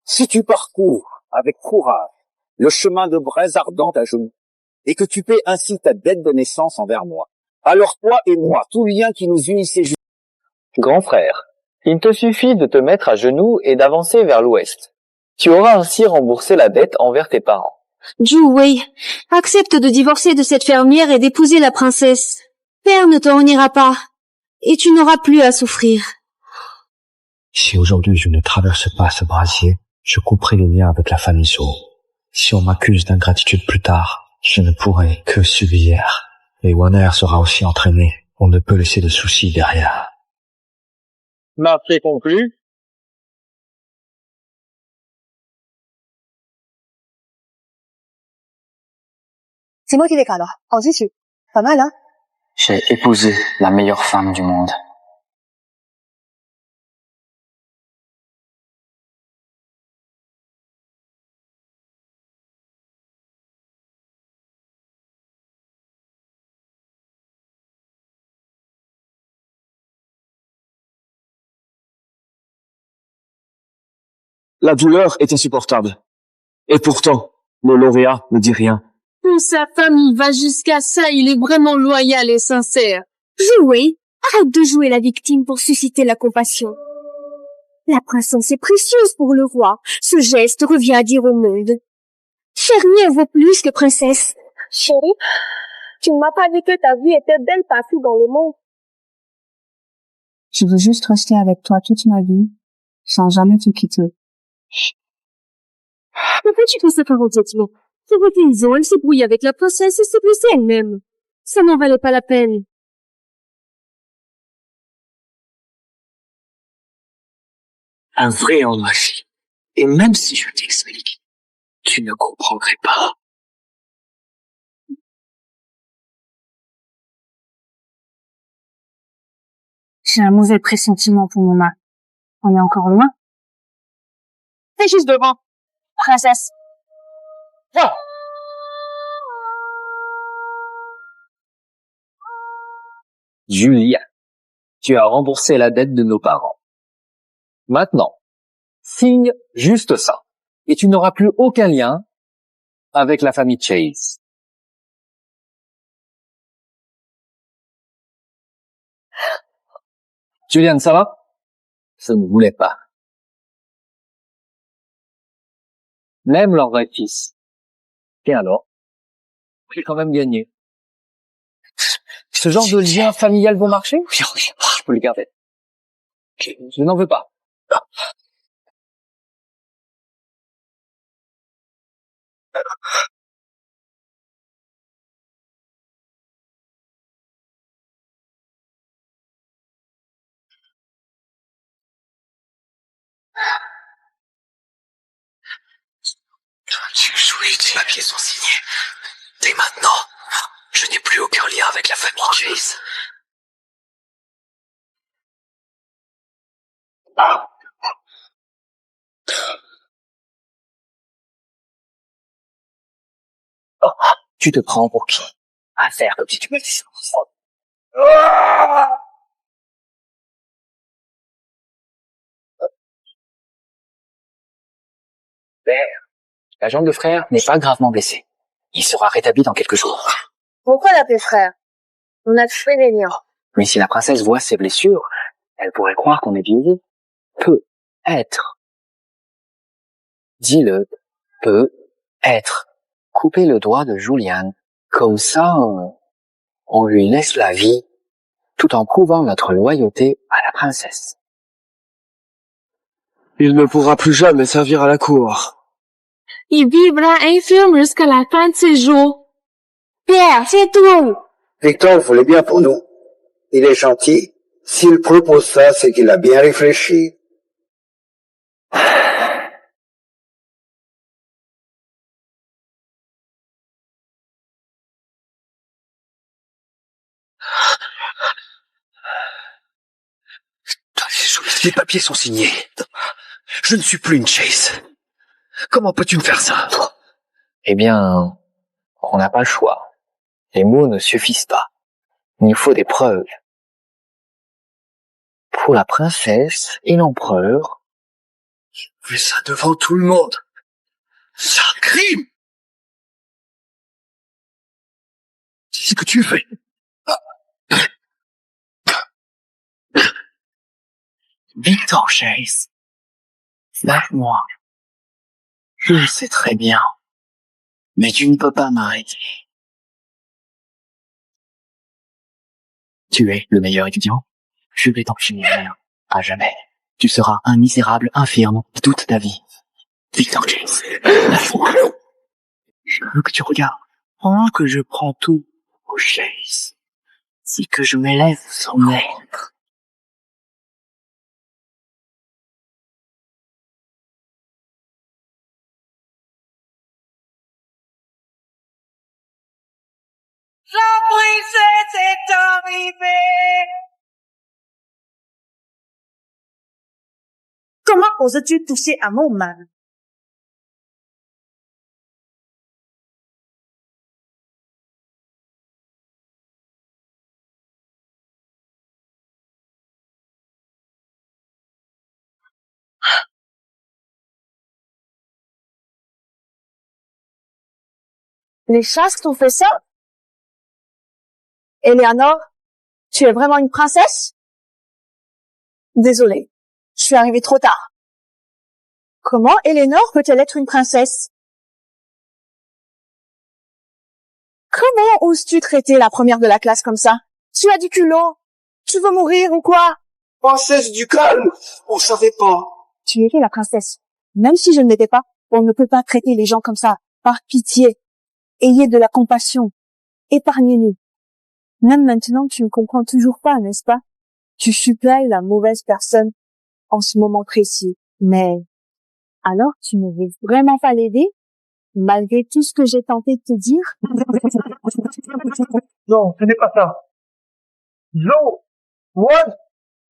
Si tu parcours avec courage le chemin de braise ardente à genoux, et que tu paies ainsi ta dette de naissance envers moi, alors toi et moi, tout lien qui nous unissait... Grand frère, il te suffit de te mettre à genoux et d'avancer vers l'ouest. Tu auras ainsi remboursé la dette envers tes parents. Zhu Wei, accepte de divorcer de cette fermière et d'épouser la princesse. Père ne te reniera pas, et tu n'auras plus à souffrir. Si aujourd'hui je ne traverse pas ce brasier, je couperai les liens avec la famille Zhou. Si on m'accuse d'ingratitude plus tard, je ne pourrai que subir. Et Wanner sera aussi entraîné. On ne peut laisser de soucis derrière. Marché conclu. C'est moi qui les cadre. En dessus. Pas mal, hein? J'ai épousé la meilleure femme du monde. La douleur est insupportable. Et pourtant, le lauréat ne dit rien. Pour sa famille va jusqu'à ça, il est vraiment loyal et sincère. Jouez, arrête de jouer la victime pour susciter la compassion. La princesse est précieuse pour le roi. Ce geste revient à dire au monde. Rien vaut plus que princesse. Chérie, tu ne m'as pas dit que ta vie était belle partout dans le monde. Je veux juste rester avec toi toute ma vie, sans jamais te quitter. Pourquoi tu fais ça par entêtement? C'est votre maison, elle s'est brouillée avec la princesse et s'est blessée elle-même. Ça n'en valait pas la peine. Un vrai en magie. Et même si je t'explique, tu ne comprendrais pas. J'ai un mauvais pressentiment pour mon mari. On est encore loin? T'es juste devant. Princesse. Oh. Julia, tu as remboursé la dette de nos parents. Maintenant, signe juste ça, et tu n'auras plus aucun lien avec la famille Chase. Julian, ça va? Ça ne voulait pas. Même leur vrai fils. Et alors? J'ai quand même gagné. Ce genre de liens familial vont marcher? Je peux le garder. Je n'en veux pas. Les papiers sont signés. Dès maintenant, je n'ai plus aucun lien avec la famille Chase. Oh, tu te prends pour qui? À faire comme si tu me disais. Père, la jambe de frère n'est pas gravement blessée. Il sera rétabli dans quelques jours. Pourquoi l'appeler frère? On a fait des liens. Mais si la princesse voit ses blessures, elle pourrait croire qu'on est vieilli. Peut être. Dis-le. Peut être. Couper le doigt de Julian. Comme ça, on lui laisse la vie, tout en prouvant notre loyauté à la princesse. Il ne pourra plus jamais servir à la cour. Il vivra infirme jusqu'à la fin de ses jours. Pierre, c'est tout. Victor le voulait bien pour nous. Il est gentil. S'il propose ça, c'est qu'il a bien réfléchi. Les papiers sont signés. Je ne suis plus une Chase. Comment peux-tu me faire ça? Eh bien, on n'a pas le choix. Les mots ne suffisent pas. Il nous faut des preuves. Pour la princesse et l'empereur. Je fais ça devant tout le monde. C'est un crime! C'est ce que tu fais. Victor Chase, lâche-moi. Je le sais très bien. Mais tu ne peux pas m'arrêter. Tu es le meilleur étudiant. Je vais t'enchaîner à jamais. Tu seras un misérable infirme toute ta vie. Victor James. Je veux que tu regardes. Pendant que je prends tout au chase, c'est que je m'élève son maître. La princesse est arrivée. Comment oses-tu toucher à mon mari? Les chasses t'ont fait ça? Eleanor, tu es vraiment une princesse? Désolée, je suis arrivée trop tard. Comment Eleanor peut-elle être une princesse? Comment oses-tu traiter la première de la classe comme ça? Tu as du culot? Tu veux mourir ou quoi? Princesse du calme, on savait pas. Tu étais la princesse. Même si je ne l'étais pas, on ne peut pas traiter les gens comme ça. Par pitié. Ayez de la compassion. Épargnez-nous. Même maintenant, tu ne comprends toujours pas, n'est-ce pas? Tu supplantes la mauvaise personne en ce moment précis. Mais, alors tu ne veux vraiment pas l'aider? Malgré tout ce que j'ai tenté de te dire? Non, ce n'est pas ça. Joe, Juan,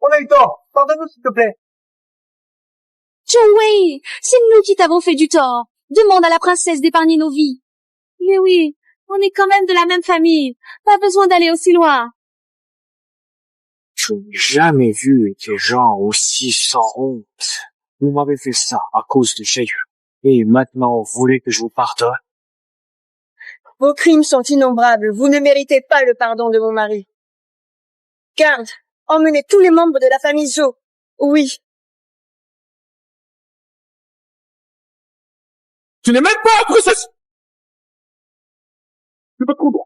on a eu tort. Pardonne-nous, s'il te plaît. Joey, c'est nous qui t'avons fait du tort. Demande à la princesse d'épargner nos vies. Mais oui, on est quand même de la même famille. Pas besoin d'aller aussi loin. Je n'ai jamais vu des gens aussi sans honte. Vous m'avez fait ça à cause de Jay. Et maintenant, vous voulez que je vous pardonne? Vos crimes sont innombrables. Vous ne méritez pas le pardon de mon mari. Garde, emmenez tous les membres de la famille Zo. Oui. Tu n'es même pas la princesse! C'est pas trop bon.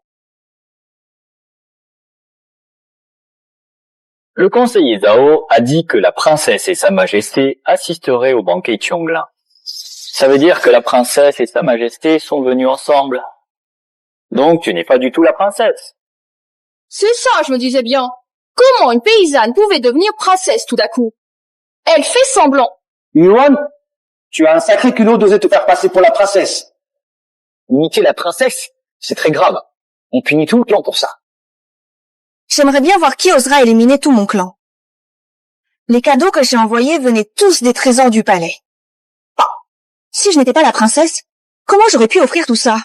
Le conseiller Zhao a dit que la princesse et sa majesté assisteraient au banquet Qionglan. Ça veut dire que la princesse et sa majesté sont venues ensemble. Donc tu n'es pas du tout la princesse. C'est ça, je me disais bien. Comment une paysanne pouvait devenir princesse tout d'un coup? Elle fait semblant. Yuan, tu as un sacré culot d'oser te faire passer pour la princesse. Niquer la princesse, c'est très grave. On punit tout le clan pour ça. J'aimerais bien voir qui osera éliminer tout mon clan. Les cadeaux que j'ai envoyés venaient tous des trésors du palais. Si je n'étais pas la princesse, comment j'aurais pu offrir tout ça?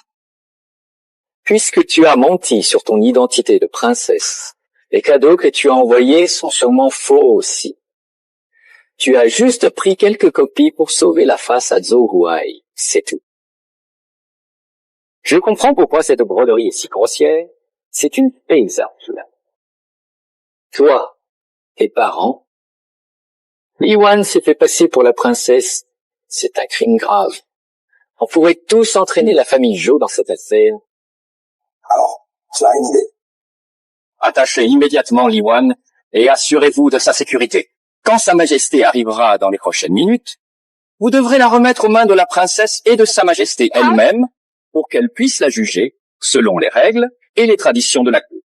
Puisque tu as menti sur ton identité de princesse, les cadeaux que tu as envoyés sont sûrement faux aussi. Tu as juste pris quelques copies pour sauver la face à Zhou Huai, c'est tout. Je comprends pourquoi cette broderie est si grossière. C'est une paysanne. Toi, tes parents, Yuan s'est fait passer pour la princesse. C'est un crime grave. On pourrait tous entraîner la famille Zhou dans cette affaire. Alors, ça a une idée. Attachez immédiatement Yuan et assurez-vous de sa sécurité. Quand Sa Majesté arrivera dans les prochaines minutes, vous devrez la remettre aux mains de la princesse et de Sa Majesté elle-même pour qu'elle puisse la juger selon les règles et les traditions de la cour.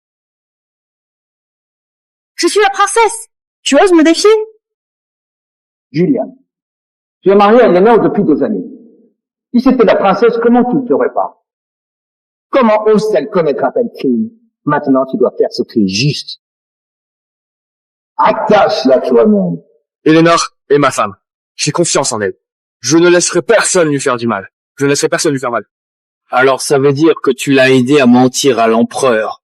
Je suis la princesse. Tu oses me défier? Julian, tu es marié à Eleanor depuis des années. Si c'était la princesse, comment tu ne ferais pas? Comment ose-t-elle commettre un tel crime? Maintenant, tu dois faire ce qui est juste. Attache-la toi-même. Eleanor est ma femme. J'ai confiance en elle. Je ne laisserai personne lui faire du mal. Je ne laisserai personne lui faire mal. Alors ça veut dire que tu l'as aidé à mentir à l'empereur.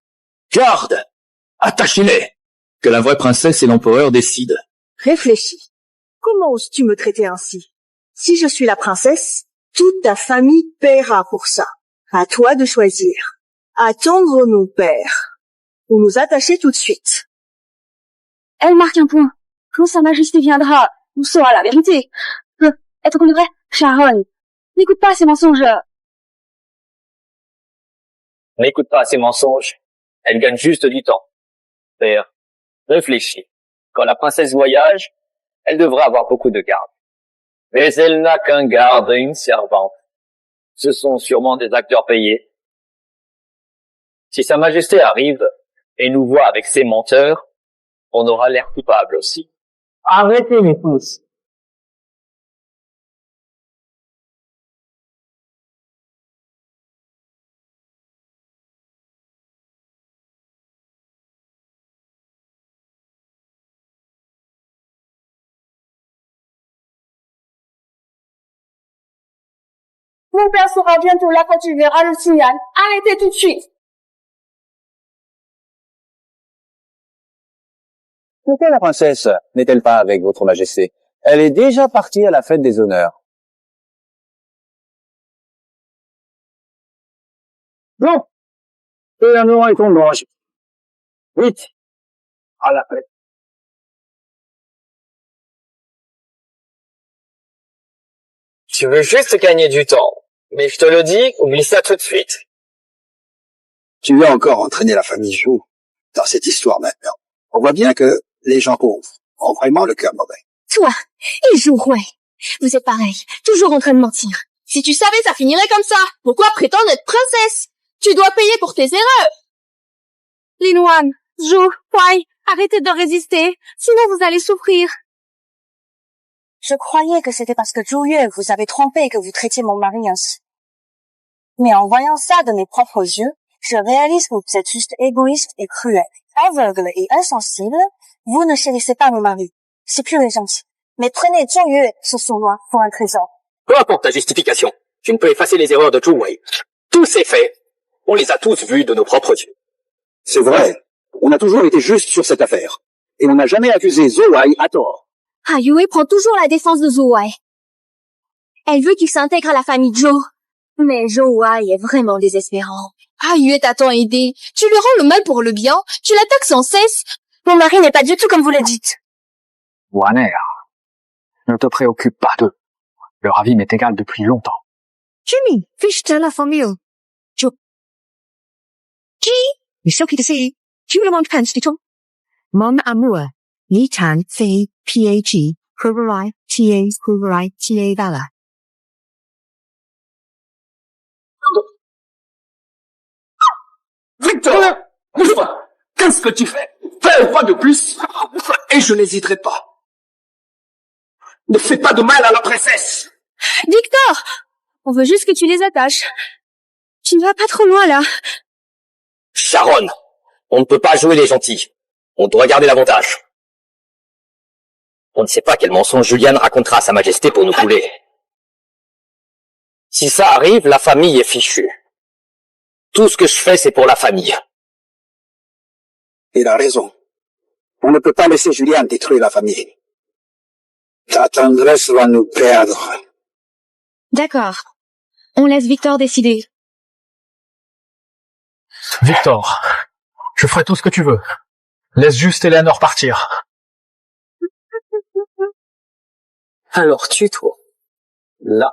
Garde! Attachez-les! Que la vraie princesse et l'empereur décident. Réfléchis. Comment oses-tu me traiter ainsi? Si je suis la princesse, toute ta famille paiera pour ça. À toi de choisir. Attendre mon père. Ou nous attacher tout de suite. Elle marque un point. Quand Sa Majesté viendra, nous saura la vérité. Être vrai, Sharon. N'écoute pas ces mensonges. N'écoute pas ces mensonges. Elle gagne juste du temps. Père, réfléchis. Quand la princesse voyage, elle devra avoir beaucoup de gardes. Mais elle n'a qu'un garde et une servante. Ce sont sûrement des acteurs payés. Si Sa Majesté arrive et nous voit avec ces menteurs, on aura l'air coupable aussi. Arrêtez mes pouces. Mon père sera bientôt là quand tu verras le signal. Arrêtez tout de suite. Pourquoi la princesse n'est-elle pas avec votre majesté? Elle est déjà partie à la fête des honneurs. Non. Eleanor est en danger. Vite. À la fête. Tu veux juste gagner du temps. Mais je te le dis, oublie ça tout de suite. Tu veux encore entraîner la famille Jou dans cette histoire maintenant. On voit bien que les gens pauvres ont vraiment le cœur mauvais. Toi et Jou, ouais. Vous êtes pareil, toujours en train de mentir. Si tu savais, ça finirait comme ça. Pourquoi prétendre être princesse? Tu dois payer pour tes erreurs. Linwan, Jou, Wai, arrêtez de résister, sinon vous allez souffrir. Je croyais que c'était parce que Zhou vous avait trompé que vous traitiez mon mari ainsi. Mais en voyant ça de mes propres yeux, je réalise que vous êtes juste égoïste et cruel. Aveugle et insensible, vous ne chérissez pas mon mari. C'est pur et gentil. Mais prenez Zhou Yue, ce sournois, pour un trésor. Peu importe ta justification, tu ne peux effacer les erreurs de Zhu Wei. Tous ces faits, on les a tous vus de nos propres yeux. C'est vrai. On a toujours été juste sur cette affaire. Et on n'a jamais accusé Zhou Wei à tort. Ah, Yue prend toujours la défense de Zhou Wei. Elle veut qu'il s'intègre à la famille Zhou. Mais Zhou Wei est vraiment désespérant. Ah, Yue t'a tant aidé. Tu lui rends le mal pour le bien. Tu l'attaques sans cesse. Mon mari n'est pas du tout comme vous le dites. Wanner, ne te préoccupe pas d'eux. Leur avis m'est égal depuis longtemps. Jimmy, fiche la famille. Ni sao qui si, tu le monde pense du tout. Mon amour, ni tan fei phe, kurai ta vala. Victor! Enfin, qu'est-ce que tu fais? Fais un pas de plus, et je n'hésiterai pas. Ne fais pas de mal à la princesse! Victor! On veut juste que tu les attaches. Tu ne vas pas trop loin, là. Sharon, on ne peut pas jouer les gentils. On doit garder l'avantage. On ne sait pas quel mensonge Julian racontera à Sa Majesté pour nous couler. Si ça arrive, la famille est fichue. Tout ce que je fais, c'est pour la famille. Il a raison. On ne peut pas laisser Julian détruire la famille. Ta tendresse va nous perdre. D'accord. On laisse Victor décider. Victor, je ferai tout ce que tu veux. Laisse juste Eleanor partir. Alors tue-toi. Là,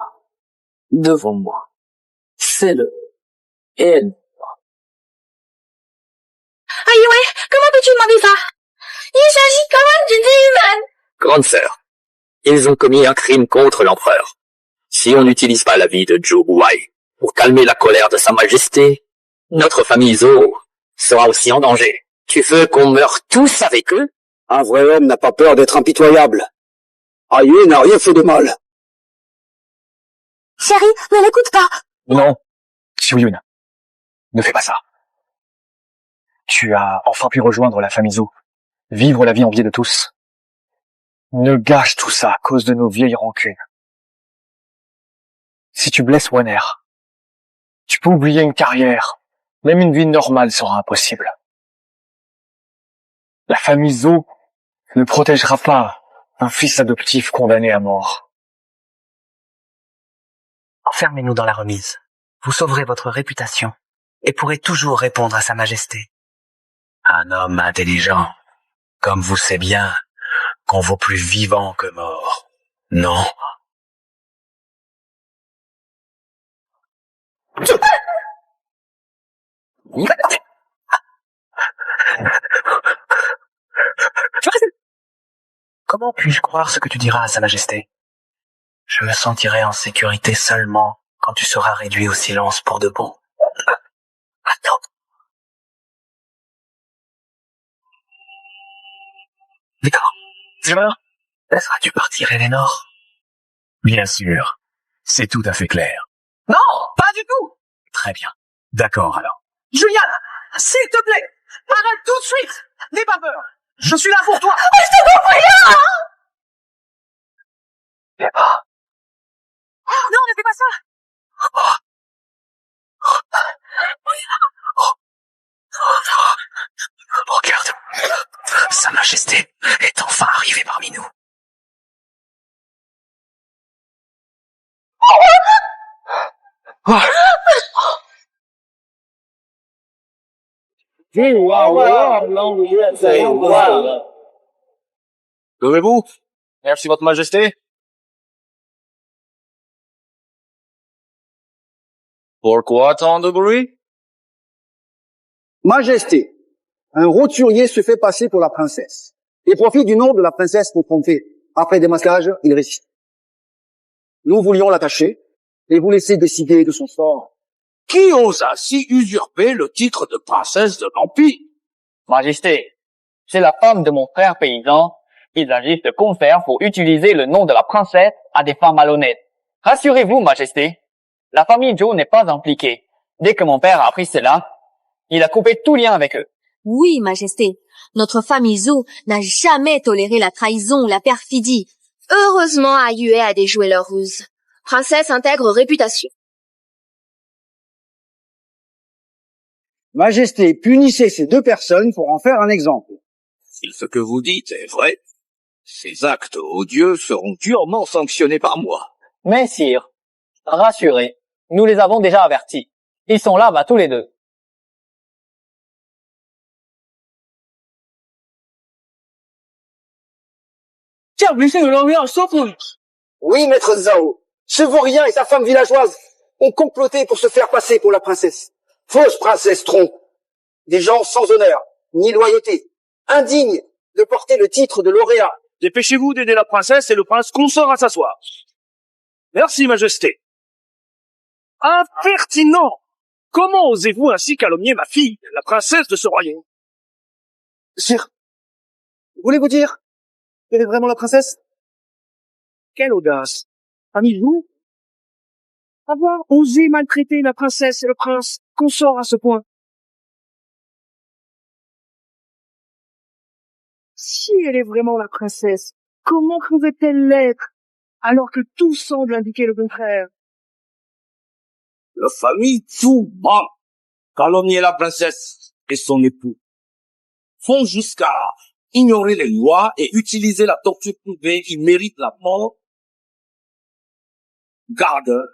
devant moi. Fais-le. Et elle. Ah, Yue, comment peux-tu demander ça? Il s'agit quand même d'une vie humaine. Grande sœur, ils ont commis un crime contre l'empereur. Si on n'utilise pas la vie de Zhou Wei pour calmer la colère de Sa Majesté, notre famille Zhou sera aussi en danger. Tu veux qu'on meure tous avec eux? Un vrai homme n'a pas peur d'être impitoyable. Aïe n'a rien fait de mal. Chérie, ne l'écoute pas. Non, Xiuyun, ne fais pas ça. Tu as enfin pu rejoindre la famille Zhou, vivre la vie enviée de tous. Ne gâche tout ça à cause de nos vieilles rancunes. Si tu blesses Wanner, tu peux oublier une carrière, même une vie normale sera impossible. La famille Zhou ne protégera pas un fils adoptif condamné à mort. Enfermez-nous dans la remise. Vous sauverez votre réputation et pourrez toujours répondre à Sa Majesté. Un homme intelligent, comme vous sait bien, qu'on vaut plus vivant que mort. Non? Comment puis-je croire ce que tu diras à Sa Majesté? Je me sentirai en sécurité seulement quand tu seras réduit au silence pour de bon. Attends. D'accord. Laisseras-tu partir Eleanor? Bien sûr. C'est tout à fait clair. Non, pas du tout. Très bien. D'accord alors. Julian, s'il te plaît, arrête tout de suite. N'aie pas peur. Je suis là pour toi. Je te comprends rien! Emma. Non, ne fais pas ça! Regarde. Sa Majesté est enfin arrivée parmi nous. Levez-vous. Merci, Votre Majesté. Pourquoi tant de bruit? Majesté, un roturier se fait passer pour la princesse et profite du nom de la princesse pour tromper. Après démasquage, il résiste. Nous voulions l'attacher et vous laisser décider de son sort. Qui ose ainsi usurper le titre de princesse de l'Empire? Majesté, c'est la femme de mon frère paysan. Ils agissent de confère pour utiliser le nom de la princesse à des fins malhonnêtes. Rassurez-vous, Majesté, la famille Zhou n'est pas impliquée. Dès que mon père a appris cela, il a coupé tout lien avec eux. Oui, Majesté. Notre famille Zhou n'a jamais toléré la trahison ou la perfidie. Heureusement, Ayue a déjoué leur ruse. Princesse intègre réputation. Majesté, punissez ces deux personnes pour en faire un exemple. Si ce que vous dites est vrai, ces actes odieux seront durement sanctionnés par moi. Mais sire, rassurez, nous les avons déjà avertis. Ils sont là-bas tous les deux. Tiens, blessé de l'ambiance, s'oppose. Oui, maître Zhao, ce vaurien et sa femme villageoise ont comploté pour se faire passer pour la princesse. Fausse princesse trompe. Des gens sans honneur, ni loyauté, indignes de porter le titre de lauréat. Dépêchez-vous d'aider la princesse et le prince consort à s'asseoir. Merci, Majesté. Impertinent! Comment osez-vous ainsi calomnier ma fille, la princesse de ce royaume? Sire, voulez-vous dire qu'elle est vraiment la princesse? Quelle audace! Ami vous? Avoir osé maltraiter la princesse et le prince consort à ce point. Si elle est vraiment la princesse, comment pouvait-elle l'être, alors que tout semble indiquer le contraire? La famille Zhou ment, calomnier la princesse et son époux. Font jusqu'à ignorer les lois et utiliser la torture privée qui mérite la mort. Garde,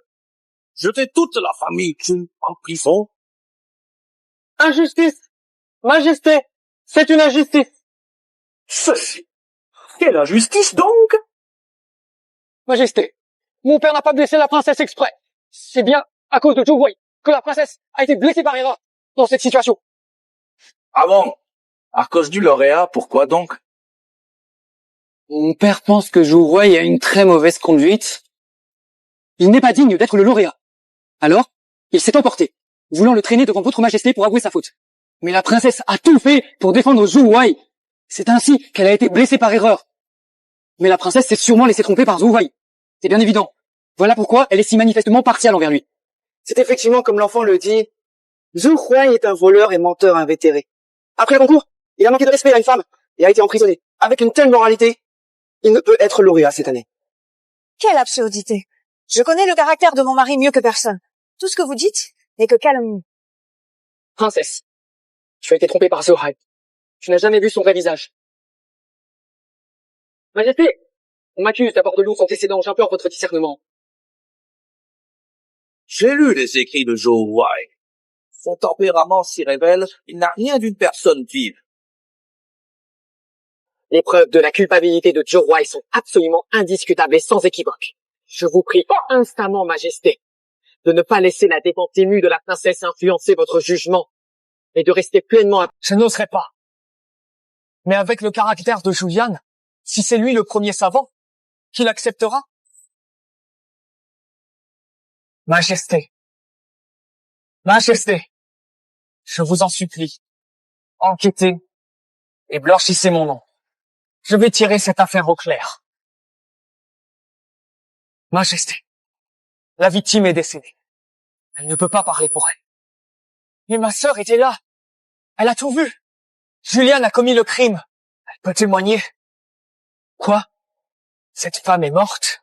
jetez toute la famille Zhou en prison. Injustice! Majesté! C'est une injustice! Ceci! Quelle injustice donc? Majesté, mon père n'a pas blessé la princesse exprès. C'est bien à cause de Zhou Wei que la princesse a été blessée par erreur dans cette situation. Ah bon? À cause du lauréat, pourquoi donc? Mon père pense que Zhou Wei a une très mauvaise conduite. Il n'est pas digne d'être le lauréat. Alors, il s'est emporté, voulant le traîner devant votre majesté pour avouer sa faute. Mais la princesse a tout fait pour défendre Zhou Wei. C'est ainsi qu'elle a été blessée par erreur. Mais la princesse s'est sûrement laissée tromper par Zhou Wei. C'est bien évident. Voilà pourquoi elle est si manifestement partiale envers lui. C'est effectivement comme l'enfant le dit. Zhou Wei est un voleur et menteur invétéré. Après le concours, il a manqué de respect à une femme et a été emprisonné. Avec une telle moralité, il ne peut être lauréat cette année. Quelle absurdité. Je connais le caractère de mon mari mieux que personne. Tout ce que vous dites n'est que calomnie. Princesse, tu as été trompée par Zhou Wei. Tu n'as jamais vu son vrai visage. Majesté, on m'accuse d'avoir de lourds antécédents, j'implore votre discernement. J'ai lu les écrits de Zhou Wei. Son tempérament s'y révèle, il n'a rien d'une personne vive. Les preuves de la culpabilité de Zhou Wei sont absolument indiscutables et sans équivoque. Je vous prie instamment, Majesté, de ne pas laisser la défense émue de la princesse influencer votre jugement et de rester pleinement... Je n'oserais pas. Mais avec le caractère de Julian, si c'est lui le premier savant, qu'il acceptera. Majesté. Majesté. Je vous en supplie. Enquêtez et blanchissez mon nom. Je vais tirer cette affaire au clair. Majesté. La victime est décédée. Elle ne peut pas parler pour elle. Mais ma sœur était là. Elle a tout vu. Julian a commis le crime. Elle peut témoigner. Quoi? Cette femme est morte?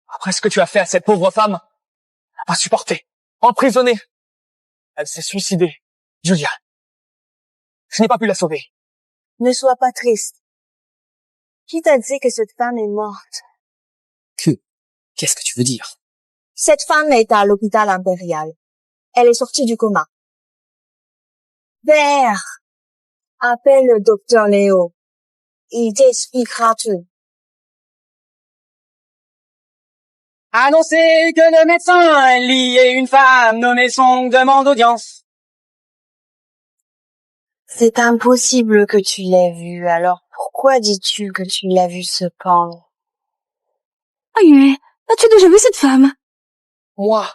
Après ce que tu as fait à cette pauvre femme, pas supporté, emprisonnée. Elle s'est suicidée. Julian. Je n'ai pas pu la sauver. Ne sois pas triste. Qui t'a dit que cette femme est morte? Qu'est-ce que tu veux dire? Cette femme est à l'hôpital impérial. Elle est sortie du coma. Père, appelle le docteur Léo. Il t'expliquera tout. Annoncez que le médecin Lee et une femme nommée Song demandent audience. C'est impossible que tu l'aies vue, alors pourquoi dis-tu que tu l'as vue se pendre? Yue, as-tu déjà vu cette femme? Moi,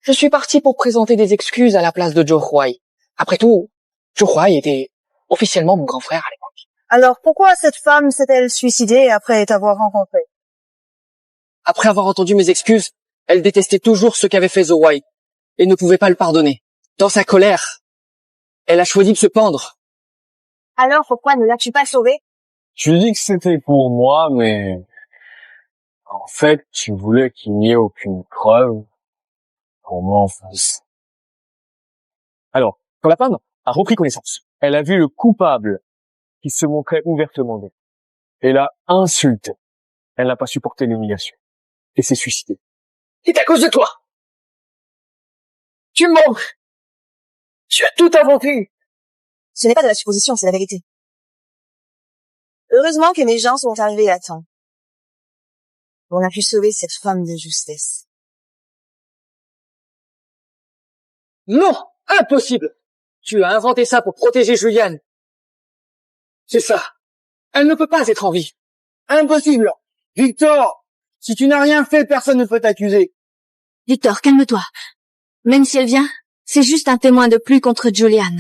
je suis parti pour présenter des excuses à la place de Joe Huai. Après tout, Joe Huai était officiellement mon grand frère à l'époque. Alors pourquoi cette femme s'est-elle suicidée après t'avoir rencontré? Après avoir entendu mes excuses, elle détestait toujours ce qu'avait fait Zo Wai et ne pouvait pas le pardonner. Dans sa colère, elle a choisi de se pendre. Alors pourquoi ne l'as-tu pas sauvée? Tu dis que c'était pour moi, mais en fait, tu voulais qu'il n'y ait aucune preuve pour moi en face. Alors, quand la femme a repris connaissance, elle a vu le coupable qui se montrait ouvertement d'elle et l'a insulté. Elle n'a pas supporté l'humiliation et s'est suicidée. C'est à cause de toi. Tu mens. Tu as tout inventé. Ce n'est pas de la supposition, c'est la vérité. Heureusement que mes gens sont arrivés à temps. On a pu sauver cette femme de justesse. Non, impossible. Tu as inventé ça pour protéger Juliane. C'est ça. Elle ne peut pas être en vie. Impossible. Victor, si tu n'as rien fait, personne ne peut t'accuser. Victor, calme-toi. Même si elle vient, c'est juste un témoin de plus contre Julian.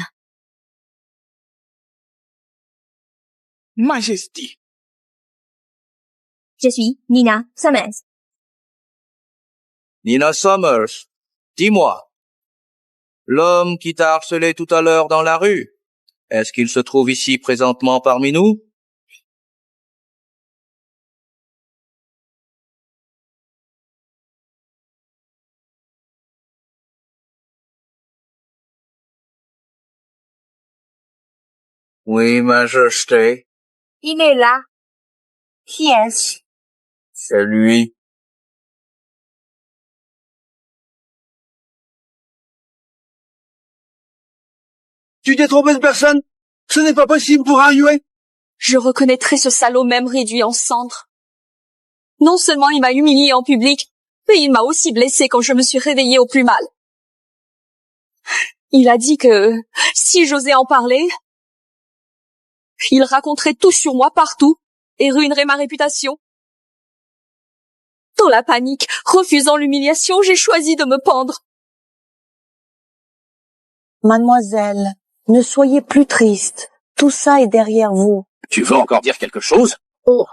Majesté. Je suis Nina Summers. Nina Summers, dis-moi, l'homme qui t'a harcelé tout à l'heure dans la rue, est-ce qu'il se trouve ici présentement parmi nous? Oui, Majesté. Il est là. Qui est-ce? C'est lui. Tu t'es trompé de personne? Ce n'est pas possible pour un Yue. Je reconnaîtrai ce salaud même réduit en cendres. Non seulement il m'a humilié en public, mais il m'a aussi blessé quand je me suis réveillée au plus mal. Il a dit que, si j'osais en parler, il raconterait tout sur moi partout et ruinerait ma réputation. Dans la panique, refusant l'humiliation, j'ai choisi de me pendre. Mademoiselle, ne soyez plus triste. Tout ça est derrière vous. Tu veux encore dire quelque chose? Oh.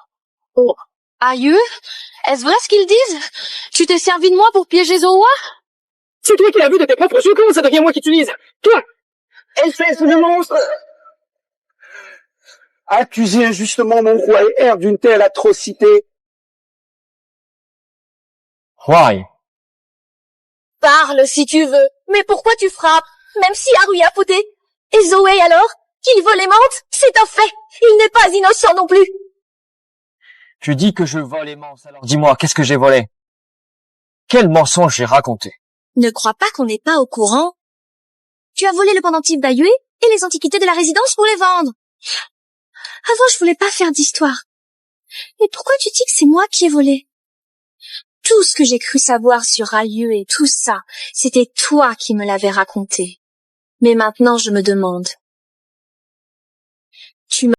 Aïeux, est-ce vrai ce qu'ils disent? Tu t'es servi de moi pour piéger Zoa? C'est toi qui l'as vu de tes propres yeux, comment ça devient moi qui t'utilise? Toi! Espèce de monstre! Accuser injustement mon roi et Air d'une telle atrocité. Why? Parle si tu veux. Mais pourquoi tu frappes? Même si Haruhi a fauté. Et Zoé alors? Qu'il vole et mente? C'est un fait. Il n'est pas innocent non plus. Tu dis que je vole et mens, alors dis-moi, qu'est-ce que j'ai volé? Quel mensonge j'ai raconté? Ne crois pas qu'on n'est pas au courant. Tu as volé le pendentif d'Ayue et les antiquités de la résidence pour les vendre. Avant, je voulais pas faire d'histoire. Mais pourquoi tu dis que c'est moi qui ai volé? Tout ce que j'ai cru savoir sur Alieu et tout ça, c'était toi qui me l'avais raconté. Mais maintenant, je me demande.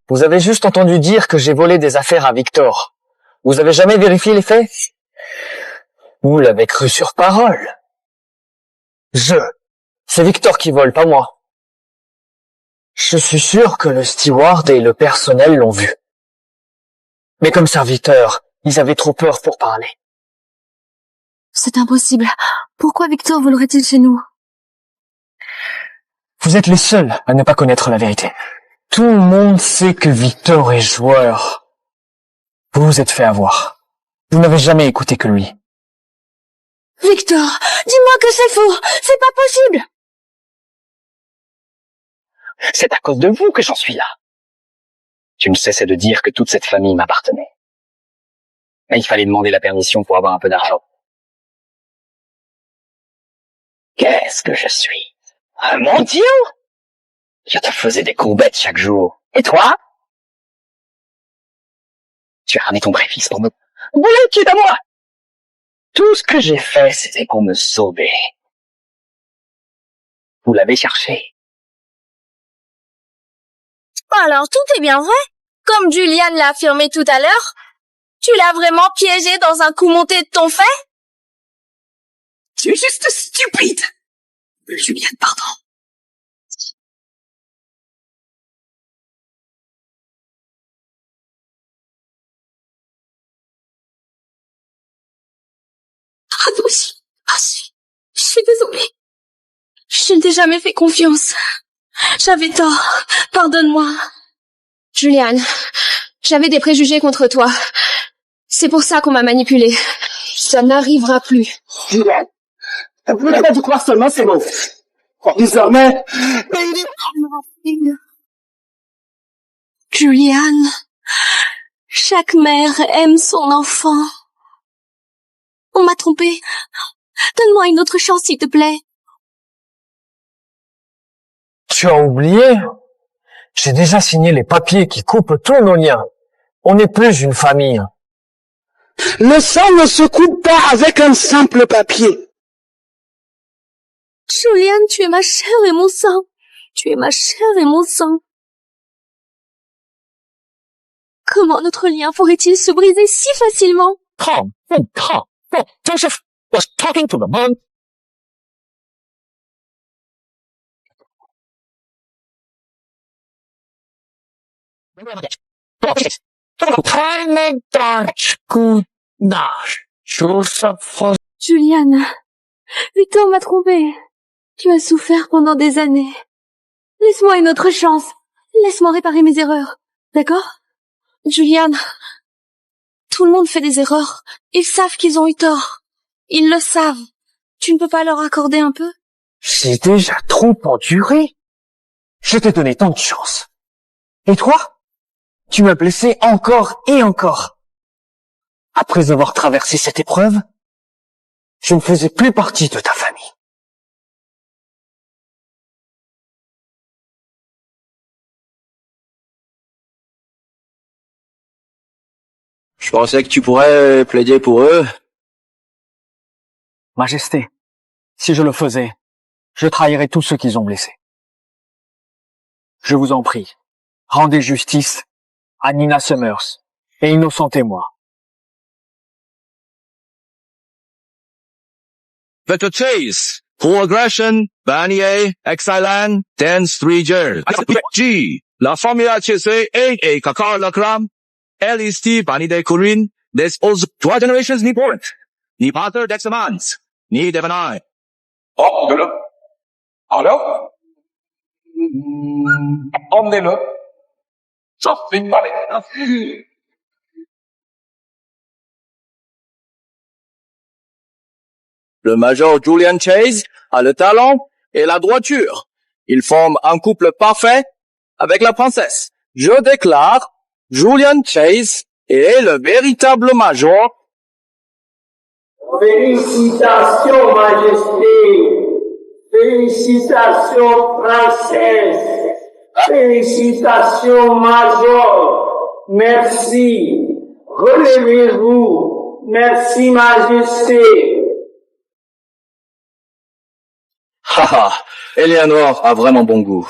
Vous avez juste entendu dire que j'ai volé des affaires à Victor. Vous avez jamais vérifié les faits? Vous l'avez cru sur parole. C'est Victor qui vole, pas moi. Je suis sûr que le steward et le personnel l'ont vu. Mais comme serviteurs, ils avaient trop peur pour parler. C'est impossible. Pourquoi Victor volerait-il chez nous? Vous êtes les seuls à ne pas connaître la vérité. Tout le monde sait que Victor est joueur. Vous vous êtes fait avoir. Vous n'avez jamais écouté que lui. Victor, dis-moi que c'est faux. C'est pas possible. C'est à cause de vous que j'en suis là. Tu ne cessais de dire que toute cette famille m'appartenait. Mais il fallait demander la permission pour avoir un peu d'argent. Qu'est-ce que je suis? Un mendiant? Je te faisais des courbettes chaque jour. Et toi? Tu as ramené ton vrai-fils pour me voler au-dessus de moi. Tout ce que j'ai fait, c'était pour me sauver. Vous l'avez cherché. Alors, tout est bien vrai? Comme Julian l'a affirmé tout à l'heure, tu l'as vraiment piégé dans un coup monté de ton fait? Tu es juste stupide. Julian, pardon. Je suis désolée. Je ne t'ai jamais fait confiance. J'avais tort. Pardonne-moi. Julian, j'avais des préjugés contre toi. C'est pour ça qu'on m'a manipulée. Ça n'arrivera plus. Julian, vous n'avez pas dû croire seulement ces mots. Désormais, Julian, chaque mère aime son enfant. On m'a trompée. Donne-moi une autre chance, s'il te plaît. Tu as oublié? J'ai déjà signé les papiers qui coupent tous nos liens. On n'est plus une famille. Le sang ne se coupe pas avec un simple papier. Julian, tu es ma chair et mon sang. Tu es ma chair et mon sang. Comment notre lien pourrait-il se briser si facilement? Calm. Joseph was talking to the monk. Julian, Victor m'a trompé. Tu as souffert pendant des années. Laisse-moi une autre chance. Laisse-moi réparer mes erreurs. D'accord? Julian, tout le monde fait des erreurs. Ils savent qu'ils ont eu tort. Ils le savent. Tu ne peux pas leur accorder un peu? J'ai déjà trop enduré. Je t'ai donné tant de chance. Et toi? Tu m'as blessé encore et encore. Après avoir traversé cette épreuve, je ne faisais plus partie de ta famille. Je pensais que tu pourrais plaider pour eux. Majesté, si je le faisais, je trahirais tous ceux qu'ils ont blessés. Je vous en prie, rendez justice à Nina Summers et innocentez-moi. Victor Chase, pour agression, bannier, exilant, dance 3 years. G, la famille Chase et Kakar Lakram, LST banide Kurin, des aux 3 generations ni port, ni pater d'examans, ni devenai. Oh, de là. Alors? Emmenez-le. Ça fait mal. Le major Julian Chase a le talent et la droiture. Il forme un couple parfait avec la princesse. Je déclare, Julian Chase est le véritable major. Félicitations, Majesté. Félicitations, princesse. Félicitations, major. Merci. Relevez-vous. Merci, Majesté. Haha, Eleanor a vraiment bon goût.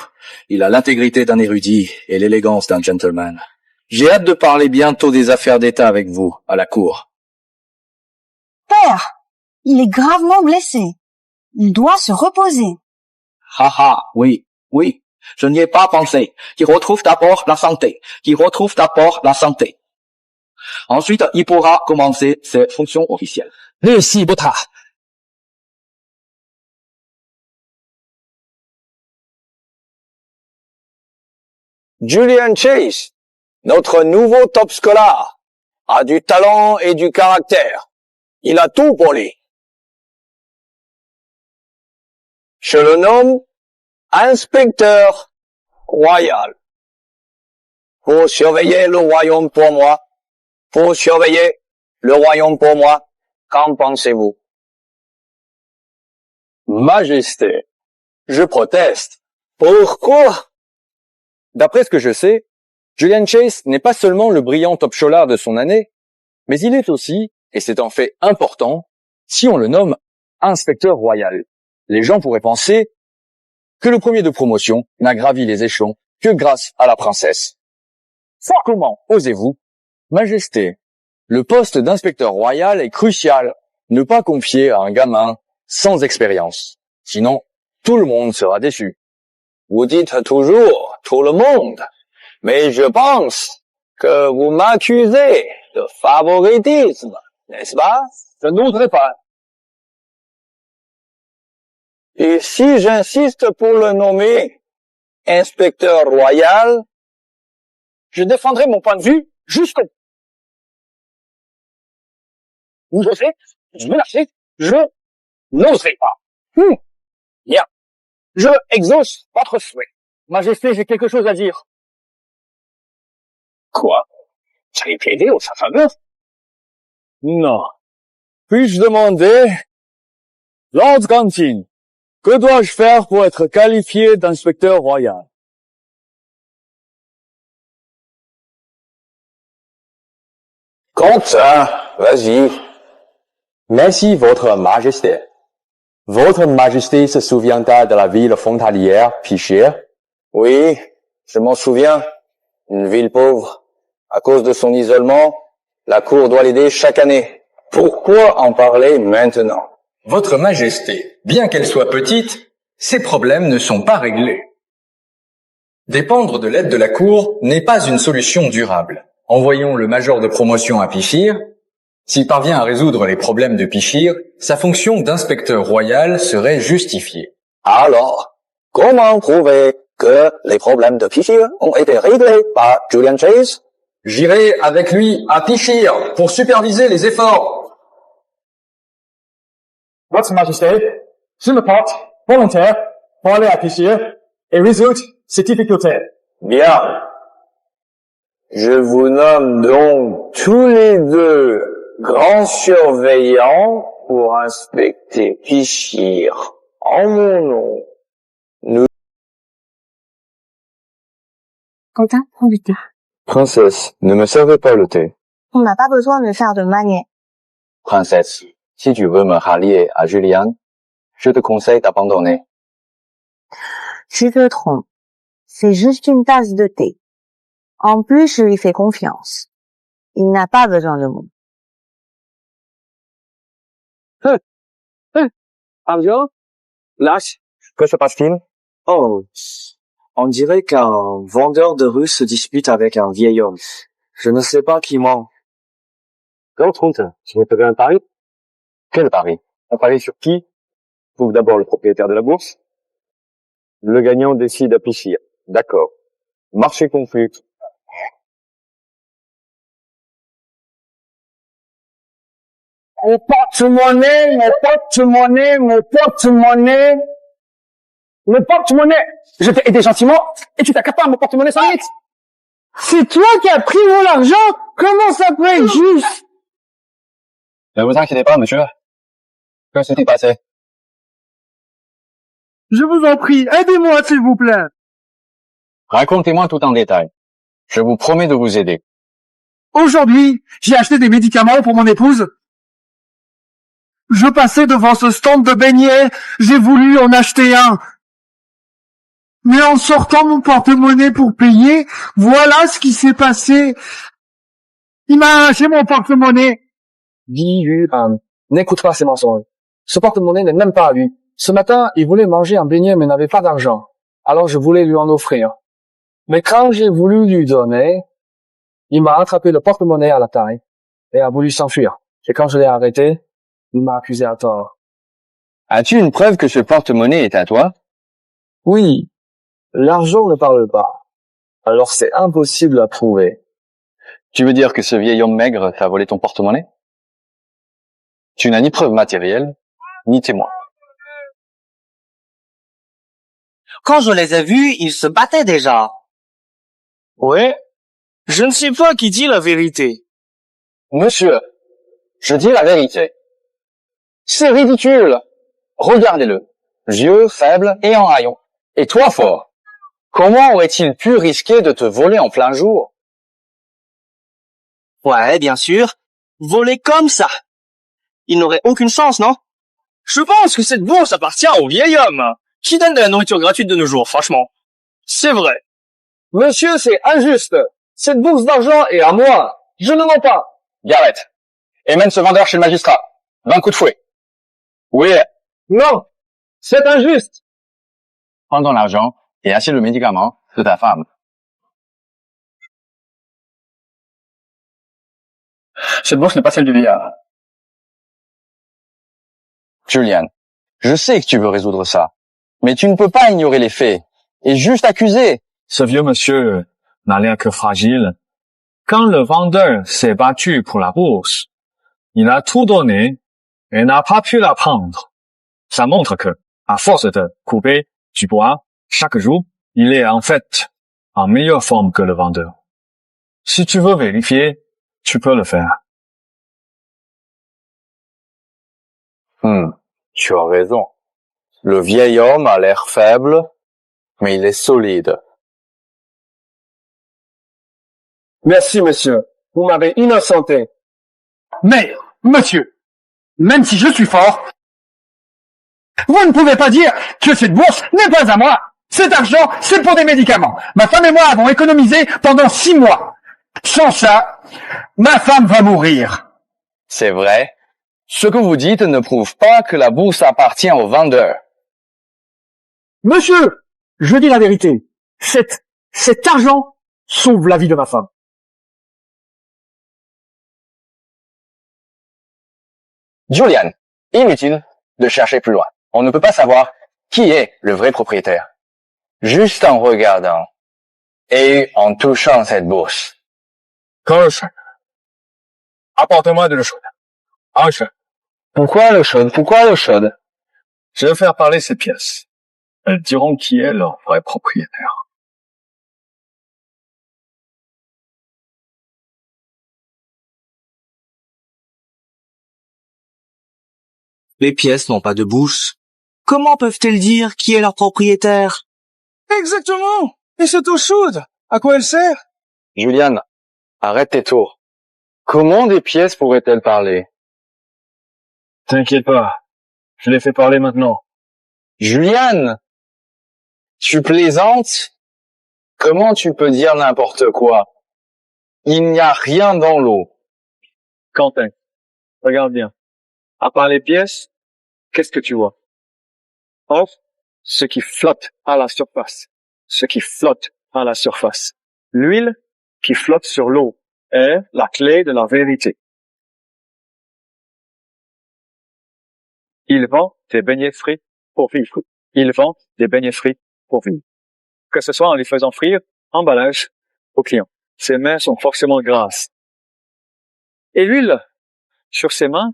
Il a l'intégrité d'un érudit et l'élégance d'un gentleman. J'ai hâte de parler bientôt des affaires d'État avec vous, à la cour. Père, il est gravement blessé. Il doit se reposer. Haha, oui, oui. Je n'y ai pas pensé. Qu'il retrouve d'abord la santé. Qu'il retrouve d'abord la santé. Ensuite, il pourra commencer ses fonctions officielles. 日系不塔。Julian Chase, notre nouveau top scholar, a du talent et du caractère. Il a tout pour lui. Je le nomme inspecteur royal. Faut surveiller le royaume pour moi. Faut surveiller le royaume pour moi. Qu'en pensez-vous? Majesté, je proteste. Pourquoi? D'après ce que je sais, Julian Chase n'est pas seulement le brillant top scholar de son année, mais il est aussi, et c'est un fait important, si on le nomme inspecteur royal. Les gens pourraient penser que le premier de promotion n'a gravi les échelons que grâce à la princesse. Comment osez-vous? Majesté, le poste d'inspecteur royal est crucial. Ne pas confier à un gamin sans expérience. Sinon, tout le monde sera déçu. Vous dites toujours tout le monde, mais je pense que vous m'accusez de favoritisme, n'est-ce pas? Je n'oserais pas. Et si j'insiste pour le nommer inspecteur royal, Je défendrai mon point de vue jusqu'au bout. Vous osez, je me lâcher, je n'oserai pas. Bien. Je exauce votre souhait. Majesté, j'ai quelque chose à dire. Quoi? Vous allez plaider au sa faveur? Non. Puis-je demander, Lord Gantin, que dois-je faire pour être qualifié d'inspecteur royal? Comme ça, vas-y. Merci, Votre Majesté. Votre Majesté se souviendra de la ville frontalière, Pichir? Oui, je m'en souviens. Une ville pauvre. À cause de son isolement, la cour doit l'aider chaque année. Pourquoi en parler maintenant? Votre Majesté, bien qu'elle soit petite, ses problèmes ne sont pas réglés. Dépendre de l'aide de la cour n'est pas une solution durable. Envoyons le major de promotion à Pichir. S'il parvient à résoudre les problèmes de Pichir, sa fonction d'inspecteur royal serait justifiée. Alors, comment prouver que les problèmes de Pichir ont été réglés par Julian Chase? J'irai avec lui à Pichir pour superviser les efforts. Votre Majesté, je me porte volontaire pour aller à Pichir et résoudre ces difficultés. Bien. Je vous nomme donc tous les deux grands surveillants pour inspecter Pichir en mon nom. Nous... Quentin, prends du thé. Princesse, ne me servez pas le thé. On n'a pas besoin de faire de manière. Princesse, si tu veux me rallier à Julian, je te conseille d'abandonner. Tu te trompes. C'est juste une tasse de thé. En plus, je lui fais confiance. Il n'a pas besoin de moi. Arjo? Lâche, que se passe-t-il? Oh, on dirait qu'un vendeur de rue se dispute avec un vieil homme. Je ne sais pas qui ment. Gertrude, tu veux te faire un pari? Quel pari? Un pari sur qui? Trouve d'abord le propriétaire de la bourse. Le gagnant décide à Pichir. D'accord. Marché conclu. Mon porte-monnaie, mon porte-monnaie, mon porte-monnaie. Mon porte-monnaie. Je t'ai aidé gentiment et tu t'accapares mon porte-monnaie sans limite. C'est toi qui as pris mon argent? Comment ça peut être juste? Ne vous inquiétez pas, monsieur. Que s'est-il passé? Je vous en prie, aidez-moi s'il vous plaît. Racontez-moi tout en détail. Je vous promets de vous aider. Aujourd'hui, j'ai acheté des médicaments pour mon épouse Je passais devant ce stand de beignets, j'ai voulu en acheter un. Mais en sortant mon porte-monnaie pour payer, voilà ce qui s'est passé. Il m'a arraché mon porte-monnaie. Dis, n'écoute pas ces mensonges. Ce porte-monnaie n'est même pas à lui. Ce matin, il voulait manger un beignet mais n'avait pas d'argent. Alors je voulais lui en offrir. Mais quand j'ai voulu lui donner, il m'a attrapé le porte-monnaie à la taille et a voulu s'enfuir. Et quand je l'ai arrêté, il m'a accusé à tort. As-tu une preuve que ce porte-monnaie est à toi? Oui, l'argent ne parle pas. Alors c'est impossible à prouver. Tu veux dire que ce vieil homme maigre t'a volé ton porte-monnaie? Tu n'as ni preuve matérielle, ni témoin. Quand je les ai vus, ils se battaient déjà. Ouais, je ne sais pas qui dit la vérité. Monsieur, je dis la vérité. C'est ridicule. Regardez-le. Vieux, faible et en haillons. Et toi fort. Comment aurait-il pu risquer de te voler en plein jour? Ouais, bien sûr. Voler comme ça. Il n'aurait aucune chance, non? Je pense que cette bourse appartient au vieil homme. Qui donne de la nourriture gratuite de nos jours, franchement. C'est vrai. Monsieur, c'est injuste. Cette bourse d'argent est à moi. Je ne mens pas. Garrett, emmène ce vendeur chez le magistrat. 20 coups de fouet. Oui. Non, c'est injuste. Prends ton argent et assieds le médicament de ta femme. Cette bourse n'est pas celle du vieillard. Julian, je sais que tu veux résoudre ça, mais tu ne peux pas ignorer les faits et juste accuser. Ce vieux monsieur n'a l'air que fragile. Quand le vendeur s'est battu pour la bourse, il a tout donné et n'a pas pu la prendre. Ça montre que, à force de couper du bois chaque jour, il est en fait en meilleure forme que le vendeur. Si tu veux vérifier, tu peux le faire. Tu as raison. Le vieil homme a l'air faible, mais il est solide. Merci, monsieur. Vous m'avez innocenté. Mais, monsieur, même si je suis fort, vous ne pouvez pas dire que cette bourse n'est pas à moi. Cet argent, c'est pour des médicaments. Ma femme et moi avons économisé pendant 6 mois. Sans ça, ma femme va mourir. C'est vrai. Ce que vous dites ne prouve pas que la bourse appartient au vendeur. Monsieur, je dis la vérité. Cet argent sauve la vie de ma femme. Julian, inutile de chercher plus loin. On ne peut pas savoir qui est le vrai propriétaire. Juste en regardant et en touchant cette bourse. Carlson, apporte-moi de l'eau chaude. Carlson. Pourquoi l'eau chaude? Pourquoi l'eau chaude? Je vais faire parler ces pièces. Elles diront qui est leur vrai propriétaire. Les pièces n'ont pas de bouche. Comment peuvent-elles dire qui est leur propriétaire? Exactement. Et cette eau chaude, à quoi elle sert? Julian, arrête tes tours. Comment des pièces pourraient-elles parler? T'inquiète pas. Je les fais parler maintenant. Julian! Tu plaisantes? Comment tu peux dire n'importe quoi? Il n'y a rien dans l'eau. Quentin, regarde bien. À part les pièces, qu'est-ce que tu vois? Or, ce qui flotte à la surface. Ce qui flotte à la surface. L'huile qui flotte sur l'eau est la clé de la vérité. Il vend des beignets frits pour vivre. Il vend des beignets frits pour vivre. Que ce soit en les faisant frire, emballage aux clients. Ses mains sont forcément grasses. Et l'huile sur ses mains,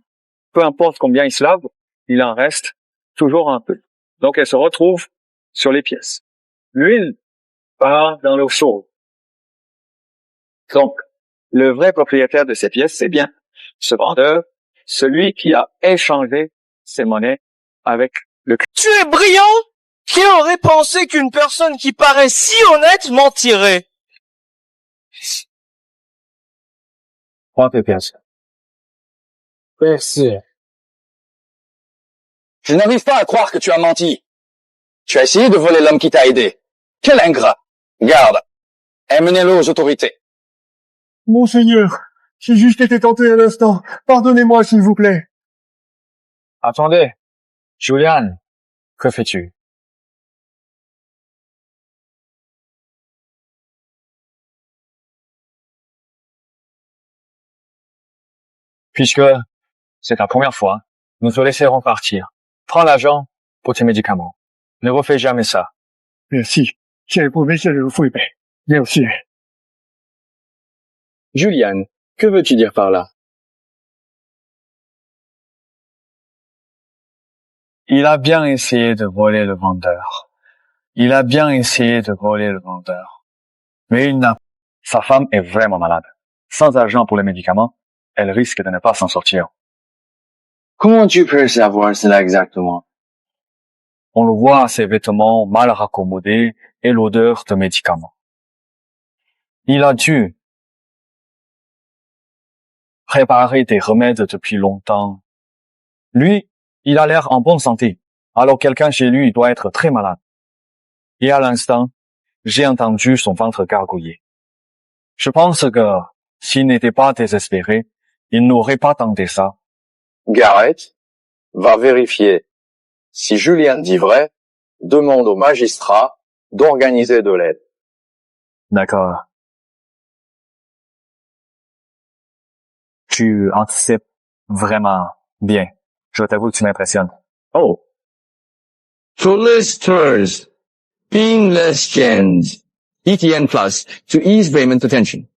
peu importe combien il se lave, il en reste toujours un peu. Donc elle se retrouve sur les pièces. L'huile part dans l'eau chaude. Donc, le vrai propriétaire de ces pièces, c'est bien ce vendeur, celui qui a échangé ses monnaies avec le client. Tu es brillant? Qui aurait pensé qu'une personne qui paraît si honnête mentirait? Prends tes pièces. Merci. Je n'arrive pas à croire que tu as menti. Tu as essayé de voler l'homme qui t'a aidé. Quel ingrat. Garde. Emmenez-le aux autorités. Monseigneur, j'ai juste été tenté à l'instant. Pardonnez-moi, s'il vous plaît. Attendez. Julian, que fais-tu? Puisque c'est ta première fois, nous te laisserons partir. Prends l'argent pour tes médicaments. Ne refais jamais ça. Merci. J'ai promis que je le ferai. Merci. Julian, que veux-tu dire par là? Il a bien essayé de voler le vendeur. Il a bien essayé de voler le vendeur. Mais il n'a... Sa femme est vraiment malade. Sans argent pour les médicaments, elle risque de ne pas s'en sortir. Comment tu peux savoir cela exactement? On le voit à ses vêtements mal raccommodés et l'odeur de médicaments. Il a dû préparer des remèdes depuis longtemps. Lui, il a l'air en bonne santé, alors quelqu'un chez lui doit être très malade. Et à l'instant, j'ai entendu son ventre gargouiller. Je pense que s'il n'était pas désespéré, il n'aurait pas tenté ça. Garrett va vérifier. Si Julian dit vrai, demande au magistrat d'organiser de l'aide. D'accord. Tu anticipes vraiment bien. Je t'avoue que tu m'impressionnes. Oh. Solicitors. Being less gens. ETN plus to ease Raymond's attention.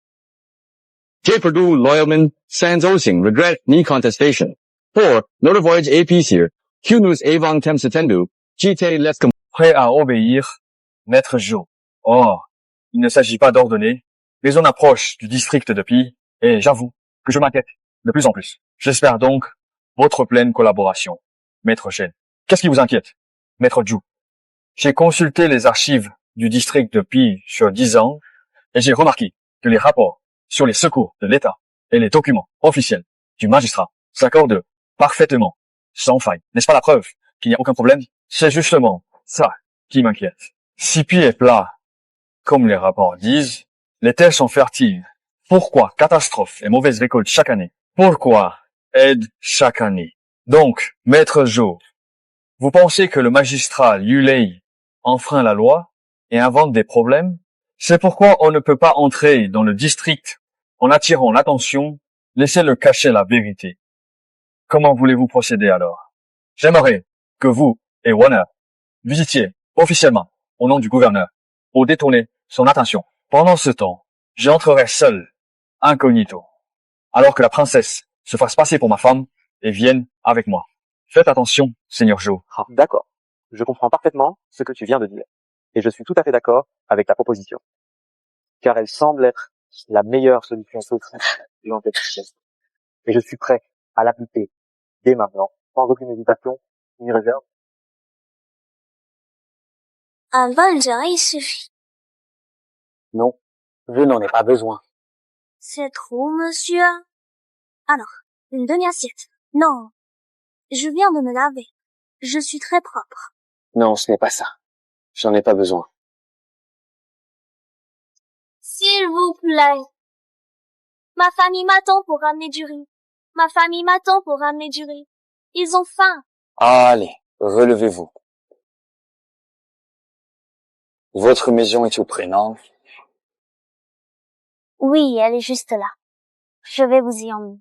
J. Purdue, Loyalman, Sans Osing, regret, knee contestation. 4. Note voyage APs here. Q News Avon Thames Attendu. GT Let's come. Prêt à obéir, Maître Joe. Oh, il ne s'agit pas d'ordonner, mais on approche du district de Pi, et j'avoue que je m'inquiète de plus en plus. J'espère donc votre pleine collaboration, Maître Shen. Qu'est-ce qui vous inquiète, Maître Joe? J'ai consulté les archives du district de Pi sur 10 ans, et j'ai remarqué que les rapports sur les secours de l'État et les documents officiels du magistrat s'accordent parfaitement, sans faille. N'est-ce pas la preuve qu'il n'y a aucun problème? C'est justement ça qui m'inquiète. Si Pi est plat, comme les rapports disent, les terres sont fertiles. Pourquoi catastrophes et mauvaises récoltes chaque année? Pourquoi aide chaque année? Donc, Maître Joe, vous pensez que le magistrat Yulei enfreint la loi et invente des problèmes? C'est pourquoi on ne peut pas entrer dans le district en attirant l'attention, laissez-le cacher la vérité. Comment voulez-vous procéder alors? J'aimerais que vous et Warner visitiez officiellement, au nom du gouverneur, pour détourner son attention. Pendant ce temps, j'entrerai seul, incognito, alors que la princesse se fasse passer pour ma femme et vienne avec moi. Faites attention, Seigneur Joe. Ah, d'accord. Je comprends parfaitement ce que tu viens de dire. Et je suis tout à fait d'accord avec ta proposition. Car elle semble être la meilleure solution possible dans cette situation. Et je suis prêt à l'appliquer dès maintenant, sans aucune hésitation ni réserve. Un bol de riz suffit. Non, je n'en ai pas besoin. C'est trop, monsieur. Alors, une demi-assiette. Non. Je viens de me laver. Je suis très propre. Non, ce n'est pas ça. J'en ai pas besoin. S'il vous plaît. Ma famille m'attend pour ramener du riz. Ma famille m'attend pour ramener du riz. Ils ont faim. Allez, relevez-vous. Votre maison est tout près, non? Oui, elle est juste là. Je vais vous y emmener.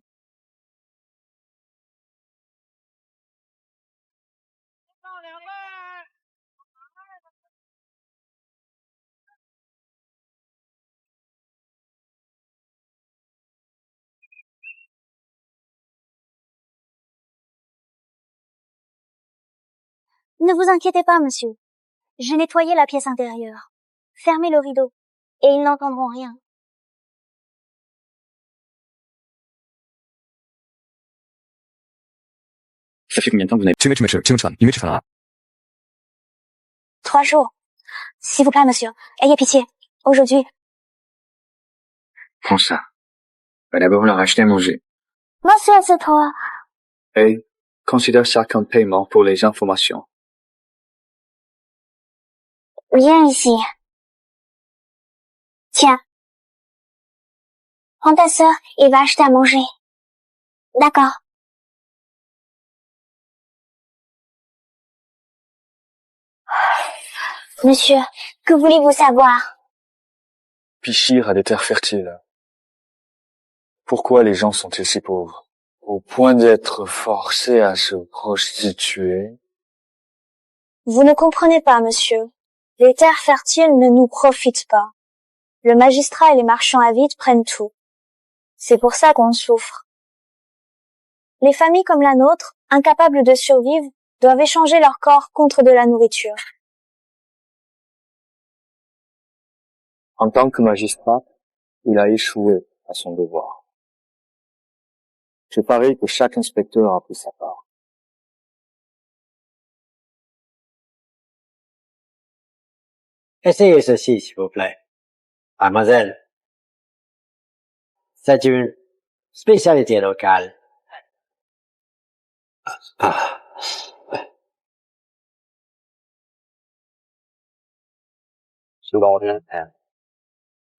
Ne vous inquiétez pas, monsieur. J'ai nettoyé la pièce intérieure. Fermez le rideau, et ils n'entendront rien. Ça fait combien de temps que vous n'avez... 3 jours. S'il vous plaît, monsieur, ayez pitié. Aujourd'hui. Prends ça. Va d'abord leur acheter à manger. Monsieur, c'est toi. Hey, Considère ça comme paiement pour les informations. Viens ici. Tiens. Prends ta sœur et va acheter à manger. D'accord. Monsieur, que voulez-vous savoir? Pichir a des terres fertiles. Pourquoi les gens sont-ils si pauvres, au point d'être forcés à se prostituer? Vous ne comprenez pas, monsieur. Les terres fertiles ne nous profitent pas. Le magistrat et les marchands à vide prennent tout. C'est pour ça qu'on souffre. Les familles comme la nôtre, incapables de survivre, doivent échanger leur corps contre de la nourriture. En tant que magistrat, il a échoué à son devoir. Je parie que chaque inspecteur a pris sa part. Essayez ceci, s'il vous plaît. Mademoiselle. C'est une spécialité locale.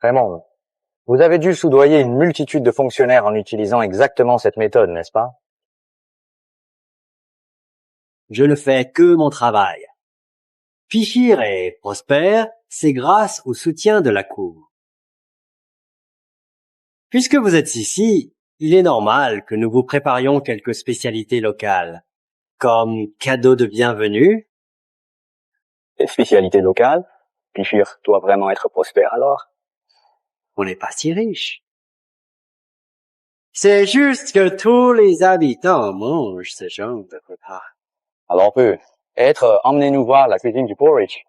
Vraiment, vous avez dû soudoyer une multitude de fonctionnaires en utilisant exactement cette méthode, n'est-ce pas? Je ne fais que mon travail. Pichir est prospère, c'est grâce au soutien de la cour. Puisque vous êtes ici, il est normal que nous vous préparions quelques spécialités locales, comme cadeau de bienvenue. Les spécialités locales? Pichir doit vraiment être prospère alors? On n'est pas si riche. C'est juste que tous les habitants mangent ce genre de repas. Alors être emmenez-nous voir la cuisine du porridge.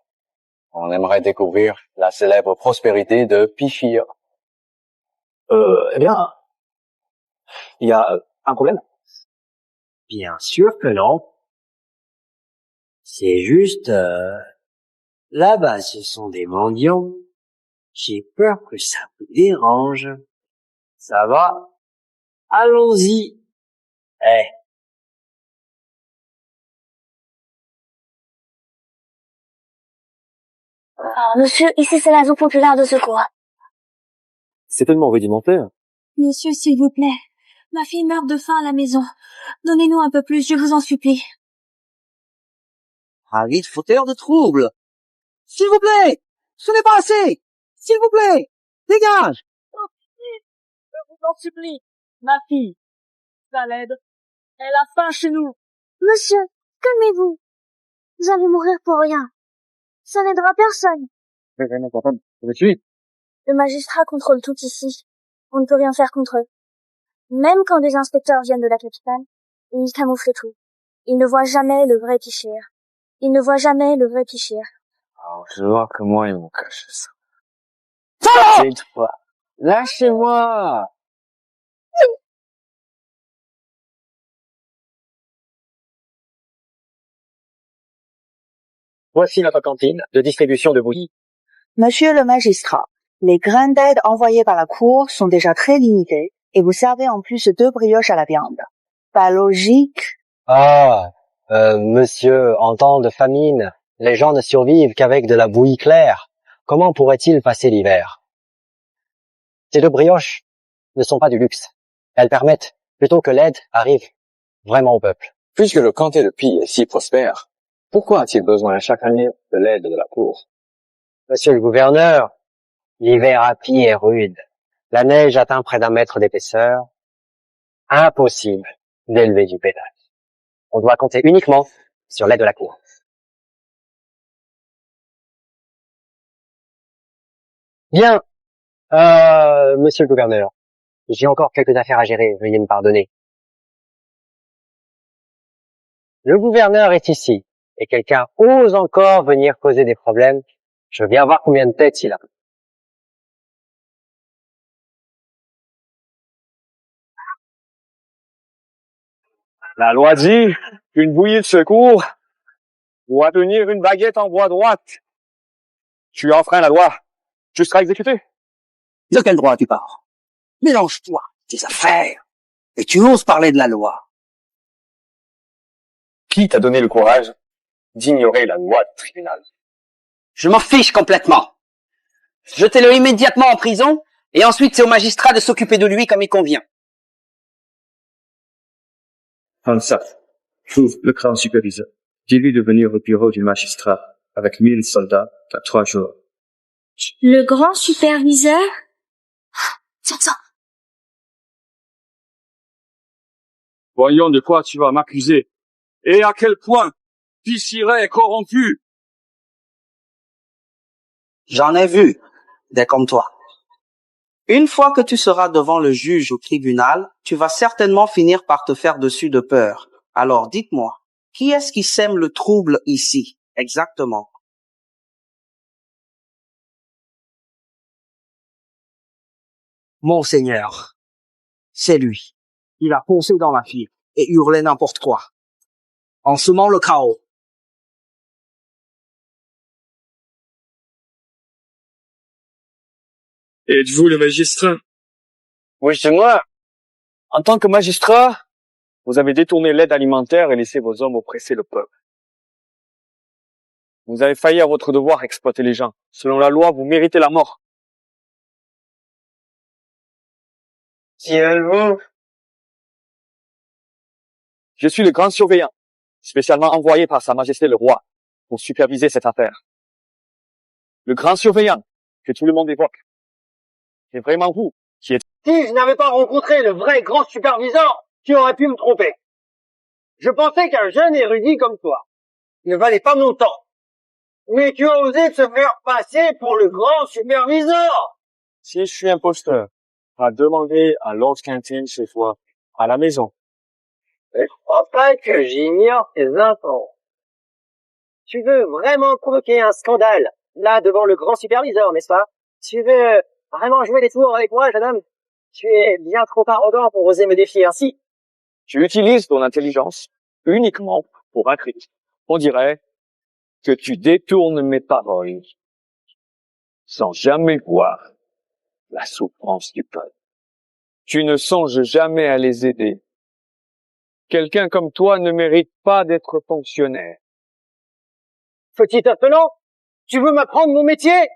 On aimerait découvrir la célèbre prospérité de Pichir. Eh bien, il y a un problème? Bien sûr que non. C'est juste, là-bas ce sont des mendiants. J'ai peur que ça vous dérange. Ça va? Allons-y. Monsieur, ici c'est la zone populaire de secours. C'est tellement rudimentaire. Monsieur, s'il vous plaît. Ma fille meurt de faim à la maison. Donnez-nous un peu plus, je vous en supplie. Vite, fauteur de trouble. S'il vous plaît! Ce n'est pas assez! S'il vous plaît! Dégage! Je vous en supplie, ma fille. Ça l'aide. Elle a faim chez nous. Monsieur, calmez-vous. Vous allez mourir pour rien. Ça n'aidera personne. Le magistrat contrôle tout ici. On ne peut rien faire contre eux. Même quand des inspecteurs viennent de la capitale, ils camouflent tout. Ils ne voient jamais le vrai Pichir. Ils ne voient jamais le vrai Pichir. Alors, je vois que moi, ils m'ont caché ça. Cette fois. Lâchez-moi! Voici notre cantine de distribution de bouillie. Monsieur le magistrat, les grains d'aide envoyés par la cour sont déjà très limités et vous servez en plus 2 brioches à la viande. Pas logique. Monsieur, en temps de famine, les gens ne survivent qu'avec de la bouillie claire. Comment pourraient-ils passer l'hiver? Ces 2 brioches ne sont pas du luxe. Elles permettent plutôt que l'aide arrive vraiment au peuple. Puisque le comté de Pi est si prospère, pourquoi a-t-il besoin chaque année de l'aide de la cour? Monsieur le gouverneur, l'hiver à Pi est rude. La neige atteint près d'1 mètre d'épaisseur. Impossible d'élever du bétail. On doit compter uniquement sur l'aide de la cour. Bien, monsieur le gouverneur, j'ai encore quelques affaires à gérer, veuillez me pardonner. Le gouverneur est ici, et quelqu'un ose encore venir causer des problèmes. Je viens voir combien de têtes il a. La loi dit qu'une bouillie de secours doit tenir une baguette en bois droite. Tu enfreins la loi. Tu seras exécuté. De quel droit tu parles? Mélange-toi tes affaires et tu oses parler de la loi. Qui t'a donné le courage d'ignorer la loi du tribunal? Je m'en fiche complètement. Jetez-le immédiatement en prison, et ensuite c'est au magistrat de s'occuper de lui comme il convient. Hansa, trouve le grand superviseur. Dis-lui de venir au bureau du magistrat avec 1000 soldats dans 3 jours. Le grand superviseur? Tiens. Voyons de quoi tu vas m'accuser. Et à quel point tu serais corrompu. J'en ai vu des comme toi. Une fois que tu seras devant le juge au tribunal, tu vas certainement finir par te faire dessus de peur. Alors dites-moi, qui est-ce qui sème le trouble ici, exactement? Monseigneur, c'est lui. Il a foncé dans ma fille et hurlé n'importe quoi, en semant le chaos. Êtes-vous le magistrat? Oui, c'est moi. En tant que magistrat, vous avez détourné l'aide alimentaire et laissé vos hommes oppresser le peuple. Vous avez failli à votre devoir exploiter les gens. Selon la loi, vous méritez la mort. Qui êtes-vous? Je suis le grand surveillant, spécialement envoyé par Sa Majesté le Roi pour superviser cette affaire. Le grand surveillant que tout le monde évoque. C'est vraiment vous qui êtes... Si je n'avais pas rencontré le vrai grand superviseur, tu aurais pu me tromper. Je pensais qu'un jeune érudit comme toi ne valait pas mon temps. Mais tu as osé te faire passer pour le grand superviseur. Si je suis imposteur, à demander à Lord Quentin chez toi, à la maison. Je crois pas que j'ignore tes intentions. Tu veux vraiment provoquer un scandale, là, devant le grand superviseur, n'est-ce pas? Tu veux vraiment jouer des tours avec moi, jeune homme? Tu es bien trop arrogant pour oser me défier ainsi. Tu utilises ton intelligence uniquement pour un crime. On dirait que tu détournes mes paroles sans jamais voir la souffrance du peuple. Tu ne songes jamais à les aider. Quelqu'un comme toi ne mérite pas d'être fonctionnaire. Petit appelant, tu veux m'apprendre mon métier?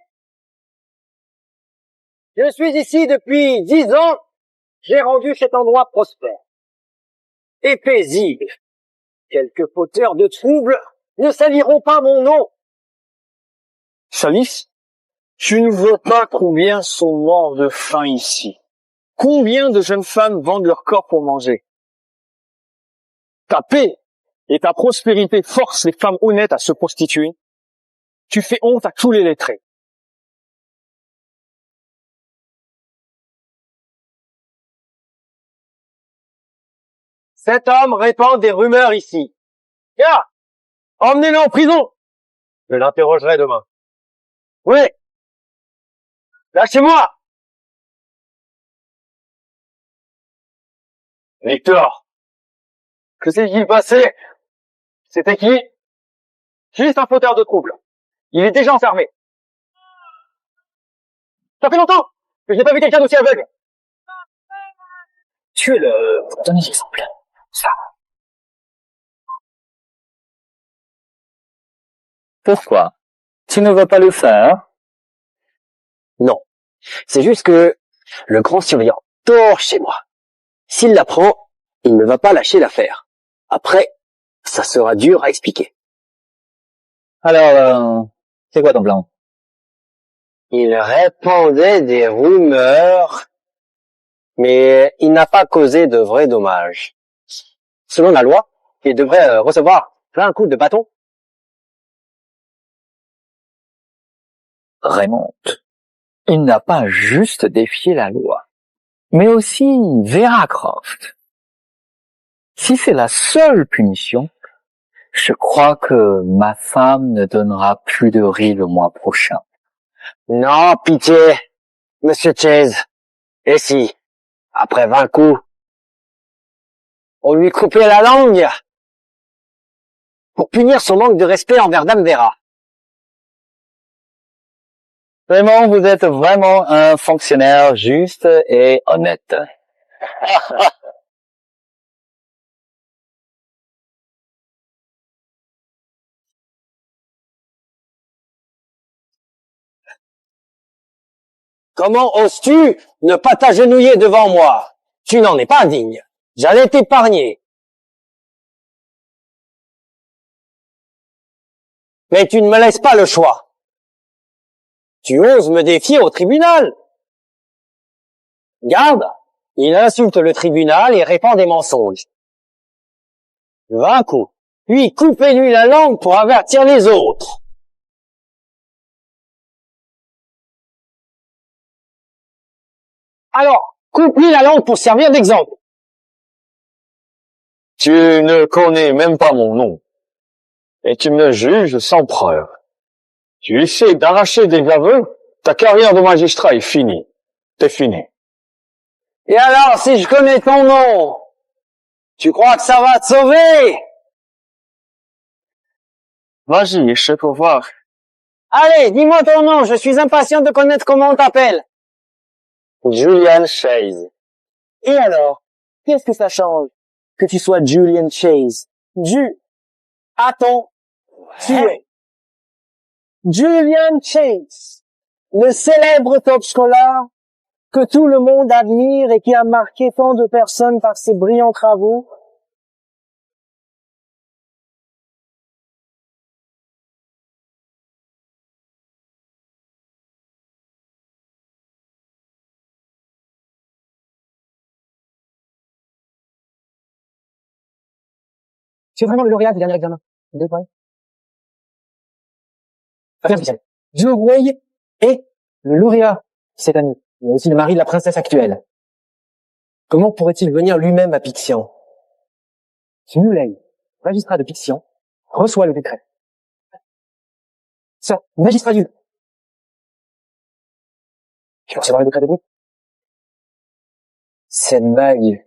Je suis ici depuis 10 ans. J'ai rendu cet endroit prospère et paisible. Quelques fauteurs de troubles ne saliront pas mon nom. Chalice, tu ne vois pas combien sont morts de faim ici. Combien de jeunes femmes vendent leur corps pour manger? Ta paix et ta prospérité forcent les femmes honnêtes à se prostituer. Tu fais honte à tous les lettrés. Cet homme répand des rumeurs ici. Tiens, emmenez-le en prison. Je l'interrogerai demain. Oui. Lâchez-moi. Victor, Que s'est-il passé? C'était qui? Juste un fauteur de trouble. Il est déjà enfermé. Ça fait longtemps que je n'ai pas vu quelqu'un d'aussi aveugle. Tuez-le pour donner l'exemple. Ça. Pourquoi? Tu ne veux pas le faire? Non. C'est juste que le grand surveillant dort chez moi. S'il l'apprend, il ne va pas lâcher l'affaire. Après, ça sera dur à expliquer. Alors, c'est quoi ton plan? Il répandait des rumeurs, mais il n'a pas causé de vrais dommages. Selon la loi, il devrait recevoir 20 coups de bâton. Raymond, il n'a pas juste défié la loi, mais aussi Vera Croft. Si c'est la seule punition, je crois que ma femme ne donnera plus de riz le mois prochain. Non, pitié, Monsieur Chase. Et si, après 20 coups, on lui coupait la langue pour punir son manque de respect envers Dame Vera? Raymond, vous êtes vraiment un fonctionnaire juste et honnête. Comment oses-tu ne pas t'agenouiller devant moi? Tu n'en es pas digne. J'allais t'épargner. Mais tu ne me laisses pas le choix. Tu oses me défier au tribunal. Garde, il insulte le tribunal et répand des mensonges. 20 coups, puis coupez-lui la langue pour avertir les autres. Alors, coupe-lui la langue pour servir d'exemple. Tu ne connais même pas mon nom. Et tu me juges sans preuve. Tu essaies d'arracher des aveux, ta carrière de magistrat est finie. T'es fini. Et alors, si je connais ton nom, tu crois que ça va te sauver? Vas-y, je peux voir. Allez, dis-moi ton nom, je suis impatient de connaître comment on t'appelle. Julian Chase. Et alors, qu'est-ce que ça change que tu sois Julian Chase? Tu es Julian Chase, le célèbre top scholar que tout le monde admire et qui a marqué tant de personnes par ses brillants travaux. Tu es vraiment le lauréat du dernier examen. Joe Way est le lauréat cette année. Il est aussi le mari de la princesse actuelle. Comment pourrait-il venir lui-même à Pixian? Muley, magistrat de Pixian, reçoit le décret. Ça, magistrat du... Tu vas recevoir le décret de vous? Cette bague.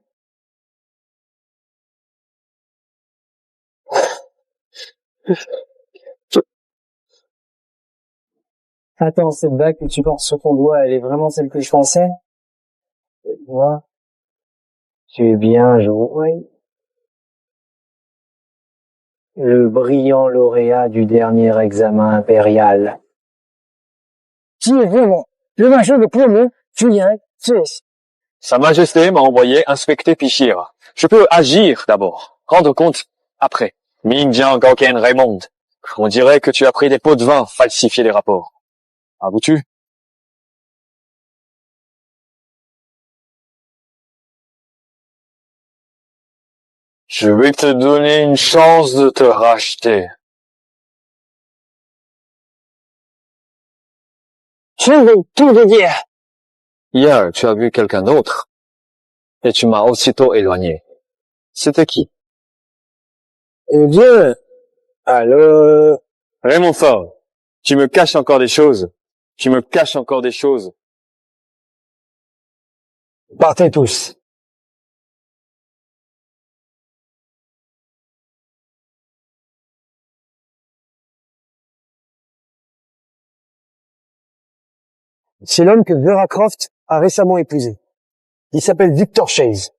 Attends, cette bague que tu portes sur ton doigt, elle est vraiment celle que je pensais? Moi, tu es bien joué. Le brillant lauréat du dernier examen impérial. Qui est vraiment le major de Plomon, Julian Chase? Sa Majesté m'a envoyé inspecter Pichir. Je peux agir d'abord, rendre compte après. Minjiang Gauken Raymond. On dirait que tu as pris des pots de vin, falsifié les rapports. Avoues-tu? Je vais te donner une chance de te racheter. Je vais tout te dire. Hier, tu as vu quelqu'un d'autre. Et tu m'as aussitôt éloigné. C'était qui? Eh bien, alors... Raymond Ford, tu me caches encore des choses. Tu me caches encore des choses. Partez tous. C'est l'homme que Vera Croft a récemment épousé. Il s'appelle Victor Chase.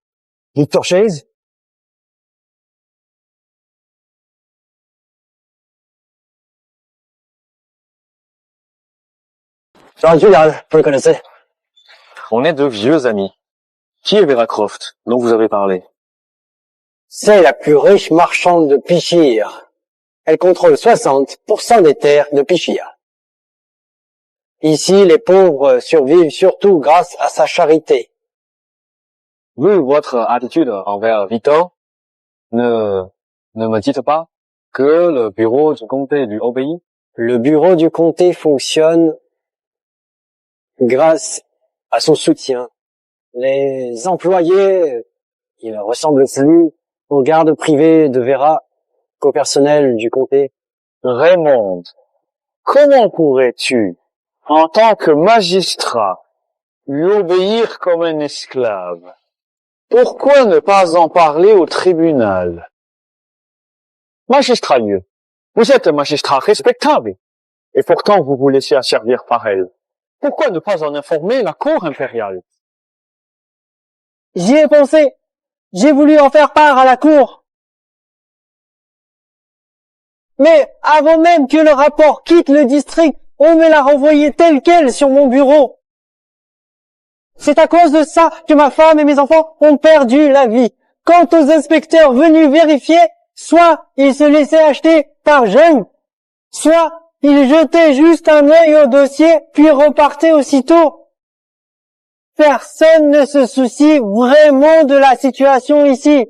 Victor Chase? Julian, vous le connaissez? On est de vieux amis. Qui est Vera Croft, dont vous avez parlé? C'est la plus riche marchande de Pichir. Elle contrôle 60% des terres de Pichir. Ici, les pauvres survivent surtout grâce à sa charité. Vu votre attitude envers Victor, ne me dites pas que le bureau du comté lui obéit? Le bureau du comté fonctionne grâce à son soutien. Les employés, ils ne ressemblent plus aux gardes privés de Vera qu'au personnel du comté. Raymond, comment pourrais-tu, en tant que magistrat, lui obéir comme un esclave? Pourquoi ne pas en parler au tribunal? Magistrat Lieu, vous êtes un magistrat respectable, et pourtant vous vous laissez asservir par elle. Pourquoi ne pas en informer la cour impériale? J'y ai pensé. J'ai voulu en faire part à la cour. Mais avant même que le rapport quitte le district, on me l'a renvoyé tel quel sur mon bureau. C'est à cause de ça que ma femme et mes enfants ont perdu la vie. Quant aux inspecteurs venus vérifier, soit ils se laissaient acheter par gêne, soit ils jetaient juste un œil au dossier puis repartaient aussitôt. Personne ne se soucie vraiment de la situation ici.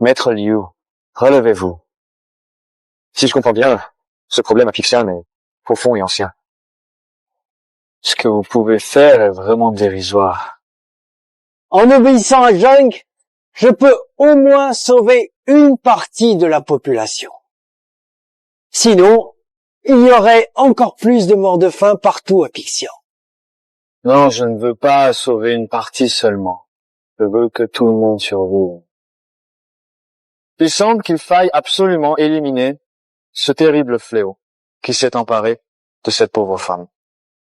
Maître Liu, relevez-vous. Si je comprends bien, ce problème à Pixian est profond et ancien. Ce que vous pouvez faire est vraiment dérisoire. En obéissant à Zhang, je peux au moins sauver une partie de la population. Sinon, il y aurait encore plus de morts de faim partout à Pixian. Non, je ne veux pas sauver une partie seulement. Je veux que tout le monde survive. Il semble qu'il faille absolument éliminer ce terrible fléau qui s'est emparé de cette pauvre femme.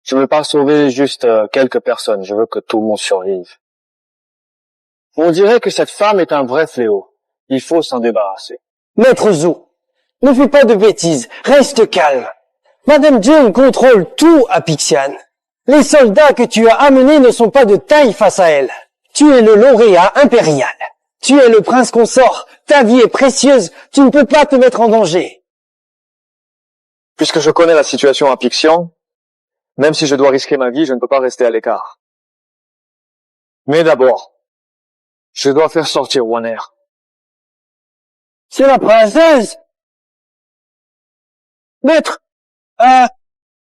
Je ne veux pas sauver juste quelques personnes, je veux que tout le monde survive. On dirait que cette femme est un vrai fléau. Il faut s'en débarrasser. Maître Zhou, ne fais pas de bêtises, reste calme. Madame Jane contrôle tout à Pixian. Les soldats que tu as amenés ne sont pas de taille face à elle. Tu es le lauréat impérial. Tu es le prince consort. Ta vie est précieuse. Tu ne peux pas te mettre en danger. Puisque je connais la situation à Pixian, même si je dois risquer ma vie, je ne peux pas rester à l'écart. Mais d'abord, je dois faire sortir Waner. C'est la princesse. Maître,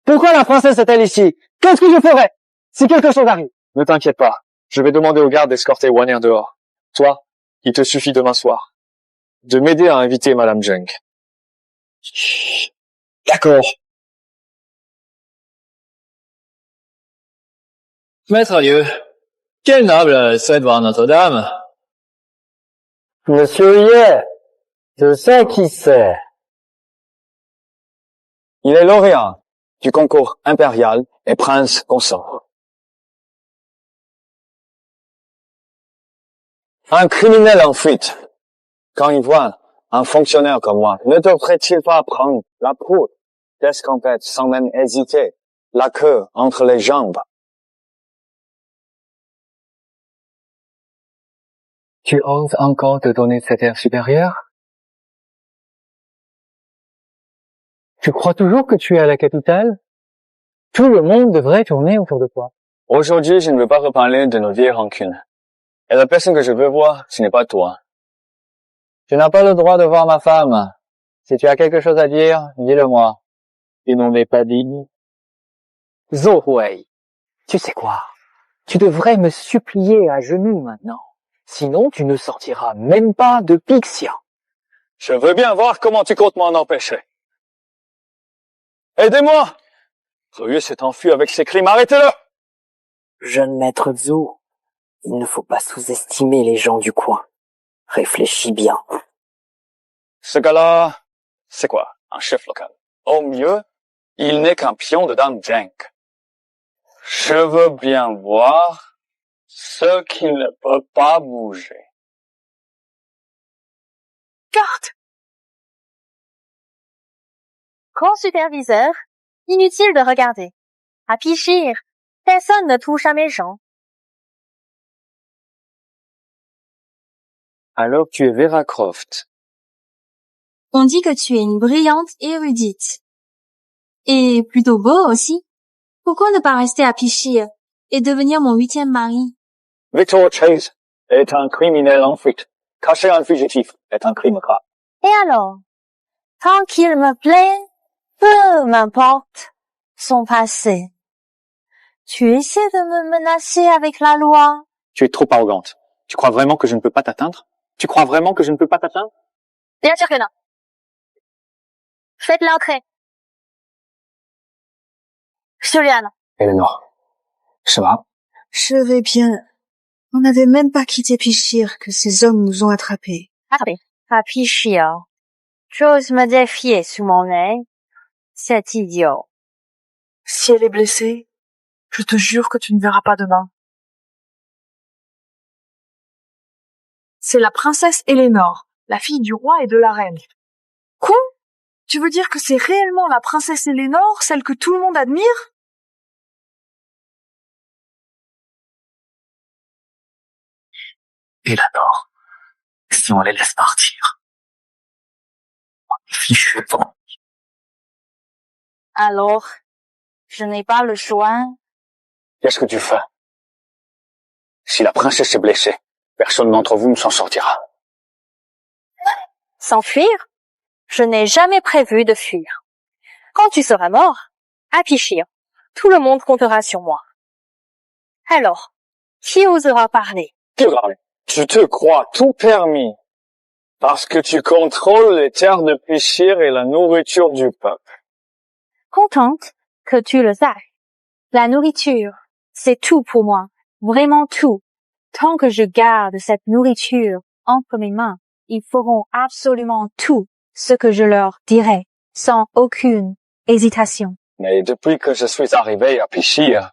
pourquoi la princesse est-elle ici? Qu'est-ce que je ferais si quelque chose arrive? Ne t'inquiète pas, je vais demander aux gardes d'escorter Waner dehors. Toi, il te suffit demain soir de m'aider à inviter Madame Zheng. D'accord. Maître Liu, quel noble souhaite voir Notre-Dame? Monsieur Ye, je sais qui c'est. Il est lauréat du concours impérial et prince consort. Un criminel en fuite, quand il voit un fonctionnaire comme moi, ne devrait-il pas prendre la proue d'escampette sans même hésiter, la queue entre les jambes? Tu oses encore te donner cet air supérieur? Tu crois toujours que tu es à la capitale? Tout le monde devrait tourner autour de toi. Aujourd'hui, je ne veux pas reparler de nos vieilles rancunes. Et la personne que je veux voir, ce n'est pas toi. Tu n'as pas le droit de voir ma femme. Si tu as quelque chose à dire, dis-le-moi. Il n'en est pas digne. Zhou Huai, tu sais quoi? Tu devrais me supplier à genoux maintenant. Sinon, tu ne sortiras même pas de Pixian. Je veux bien voir comment tu comptes m'en empêcher. Aidez-moi! Ryu s'est enfui avec ses crimes, arrêtez-le! Jeune maître Zhou, il ne faut pas sous-estimer les gens du coin. Réfléchis bien. Ce gars-là, c'est quoi? Un chef local. Au mieux, il n'est qu'un pion de Dame Zheng. Je veux bien voir ce qu'il ne peut pas bouger. Garde! Grand superviseur, inutile de regarder. À Pichir, personne ne touche à mes gens. Alors tu es Vera Croft. On dit que tu es une brillante érudite. Et plutôt beau aussi. Pourquoi ne pas rester à Pichir et devenir mon 8e mari? Victor Chase est un criminel en fuite. Cacher un fugitif est un crime grave. Et alors? Tant qu'il me plaît, peu m'importe son passé. Tu essaies de me menacer avec la loi? Tu es trop arrogante. Tu crois vraiment que je ne peux pas t'atteindre? Tu crois vraiment que je ne peux pas t'atteindre? Bien sûr que non. Faites l'entrée. Juliane. Eleanor, ça va? Je vais bien. On n'avait même pas quitté Pichir que ces hommes nous ont attrapés. Attrapé. À Pichir. J'ose me défier sous mon nez. C'est idiot. Si elle est blessée, je te jure que tu ne verras pas demain. C'est la princesse Eleanor, la fille du roi et de la reine. Quoi? Tu veux dire que c'est réellement la princesse Élénore, celle que tout le monde admire? Eleanor, si on les laisse partir, fichu bon. Alors, je n'ai pas le choix. Qu'est-ce que tu fais? Si la princesse est blessée, personne d'entre vous ne s'en sortira. S'enfuir? Je n'ai jamais prévu de fuir. Quand tu seras mort, à Pichir, tout le monde comptera sur moi. Alors, qui osera parler? Tu te crois tout permis parce que tu contrôles les terres de Pichir et la nourriture du peuple. Contente que tu le saches. La nourriture, c'est tout pour moi. Vraiment tout. Tant que je garde cette nourriture entre mes mains, ils feront absolument tout ce que je leur dirai, sans aucune hésitation. Mais depuis que je suis arrivé à Pichir,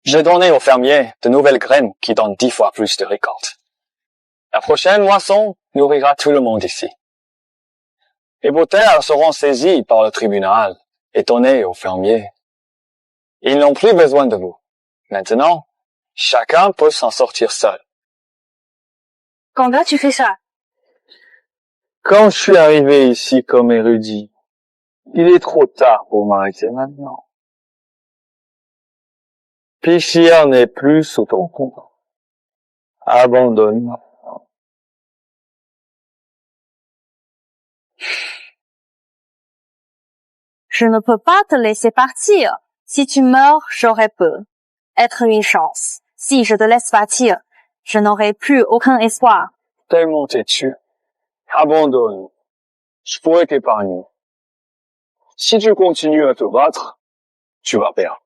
j'ai donné aux fermiers de nouvelles graines qui donnent 10 fois plus de récoltes. La prochaine moisson nourrira tout le monde ici. Et vos terres seront saisies par le tribunal et données aux fermiers. Ils n'ont plus besoin de vous. Maintenant, chacun peut s'en sortir seul. Quand as-tu fait ça? Quand je suis arrivé ici comme érudit, il est trop tard pour m'arrêter maintenant. Pichir n'est plus sous ton contrôle. Abandonne. Je ne peux pas te laisser partir. Si tu meurs, j'aurai peu. Être une chance. Si je te laisse partir, je n'aurai plus aucun espoir. Tellement têtu. Abandonne. Je pourrais t'épargner. Si tu continues à te battre, tu vas perdre.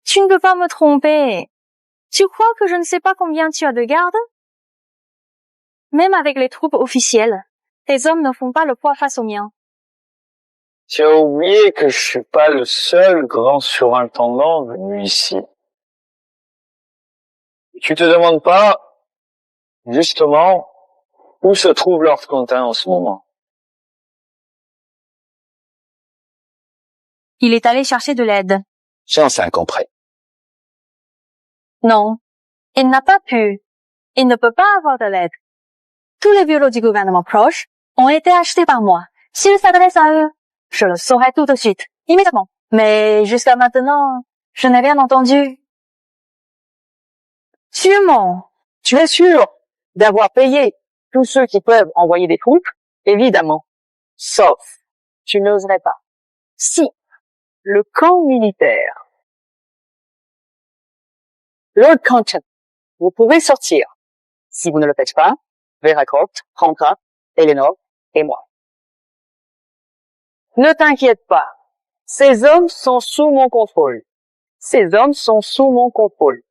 Tu ne peux pas me tromper. Tu crois que je ne sais pas combien tu as de gardes? Même avec les troupes officielles, tes hommes ne font pas le poids face aux miens. Tu as oublié que je suis pas le seul grand surintendant venu ici. Tu te demandes pas, justement, où se trouve Lord Quentin en ce moment? Il est allé chercher de l'aide. J'ai enfin compris. Non, il n'a pas pu. Il ne peut pas avoir de l'aide. Tous les bureaux du gouvernement proche ont été achetés par moi. S'il s'adresse à eux, je le saurai tout de suite, immédiatement. Mais jusqu'à maintenant, je n'ai rien entendu. Tu mens. Tu es sûr d'avoir payé tous ceux qui peuvent envoyer des troupes? Évidemment. Sauf, tu n'oserais pas. Si le camp militaire, Lord Quentin, vous pouvez sortir. Si vous ne le faites pas, Vera Croft prendra Eleanor et moi. Ne t'inquiète pas. Ces hommes sont sous mon contrôle. Ces hommes sont sous mon contrôle.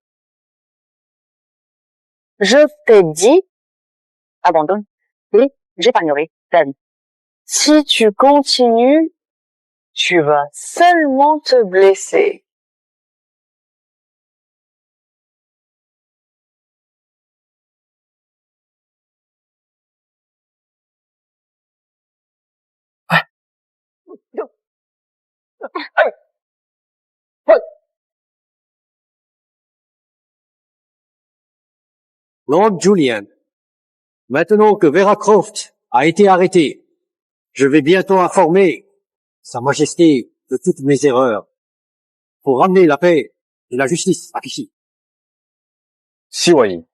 Je t'ai dit, abandonne, et j'épargnerai ta vie. Si tu continues, tu vas seulement te blesser. Lord Julian, maintenant que Vera Croft a été arrêtée, je vais bientôt informer Sa Majesté de toutes mes erreurs pour ramener la paix et la justice à Pichir. Siwali,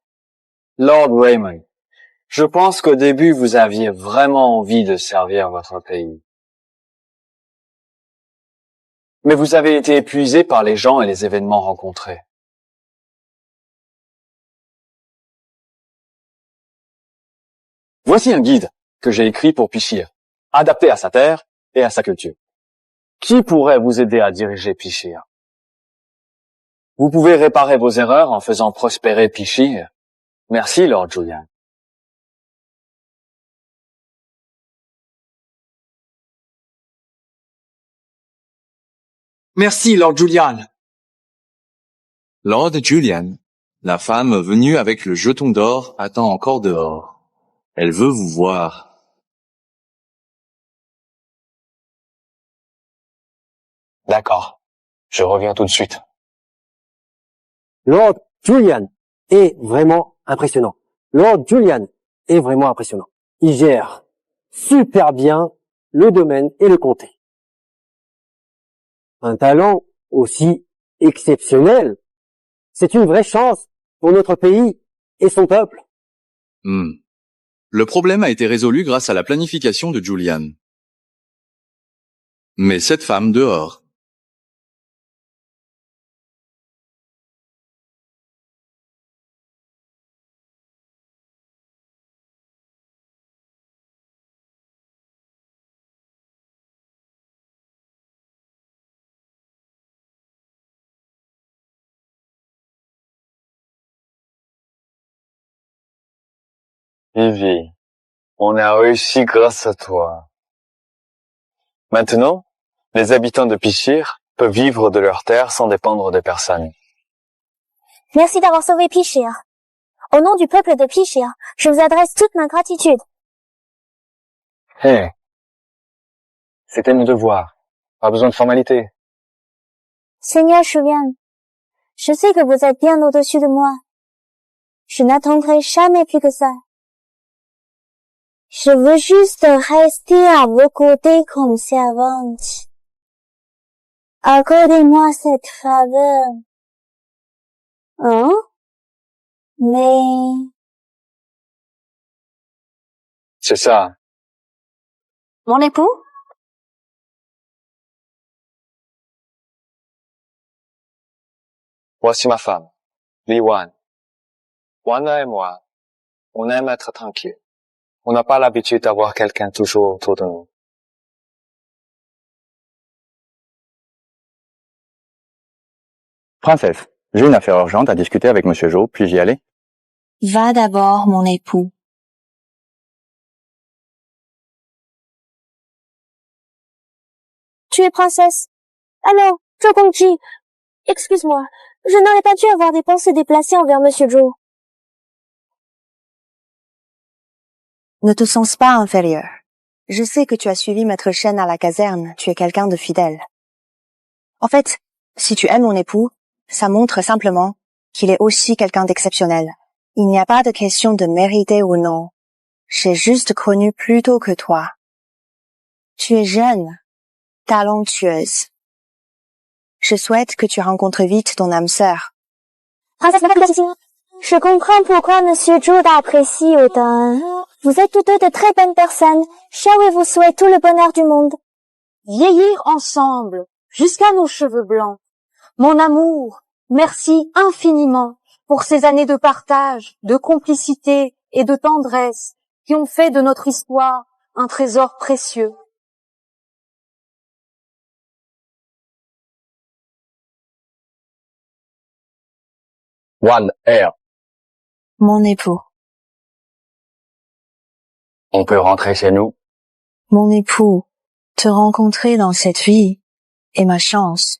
Lord Raymond, je pense qu'au début vous aviez vraiment envie de servir votre pays. Mais vous avez été épuisé par les gens et les événements rencontrés. Voici un guide que j'ai écrit pour Pichir, adapté à sa terre et à sa culture. Qui pourrait vous aider à diriger Pichir? Vous pouvez réparer vos erreurs en faisant prospérer Pichir. Merci, Lord Julian. Merci, Lord Julian. Lord Julian, la femme venue avec le jeton d'or attend encore dehors. Elle veut vous voir. D'accord. Je reviens tout de suite. Lord Julian est vraiment impressionnant. Lord Julian est vraiment impressionnant. Il gère super bien le domaine et le comté. Un talent aussi exceptionnel, c'est une vraie chance pour notre pays et son peuple. Le problème a été résolu grâce à la planification de Julian. Mais cette femme dehors. Vivi, on a réussi grâce à toi. Maintenant, les habitants de Pichir peuvent vivre de leurs terres sans dépendre de personne. Merci d'avoir sauvé Pichir. Au nom du peuple de Pichir, je vous adresse toute ma gratitude. Hé, c'était mon devoir. Pas besoin de formalité. Seigneur Julian, je sais que vous êtes bien au-dessus de moi. Je n'attendrai jamais plus que ça. Je veux juste rester à vos côtés comme servante. Accordez-moi cette faveur. Hein? Mais... C'est ça. Mon époux? Voici ma femme, Li Wan. Wanda et moi, on aime être tranquille. On n'a pas l'habitude d'avoir quelqu'un toujours autour de nous. Princesse, j'ai une affaire urgente à discuter avec Monsieur Zhou, puis-je y aller? Va d'abord, mon époux. Tu es princesse. Alors, Zhou Gongji, excuse-moi, je n'aurais pas dû avoir des pensées déplacées envers Monsieur Zhou. Ne te sens pas inférieur. Je sais que tu as suivi Maître Shen à la caserne, tu es quelqu'un de fidèle. En fait, si tu aimes mon époux, ça montre simplement qu'il est aussi quelqu'un d'exceptionnel. Il n'y a pas de question de mériter ou non. J'ai juste connu plus tôt que toi. Tu es jeune, talentueuse. Je souhaite que tu rencontres vite ton âme sœur. Princesse, je comprends pourquoi Monsieur Zhou t'apprécie autant. Vous êtes tous deux de très bonnes personnes. Xiaowei vous souhaite tout le bonheur du monde. Vieillir ensemble, jusqu'à nos cheveux blancs. Mon amour, merci infiniment pour ces années de partage, de complicité et de tendresse qui ont fait de notre histoire un trésor précieux. Wan Air, Mon époux, on peut rentrer chez nous? mon époux, te rencontrer dans cette vie est ma chance.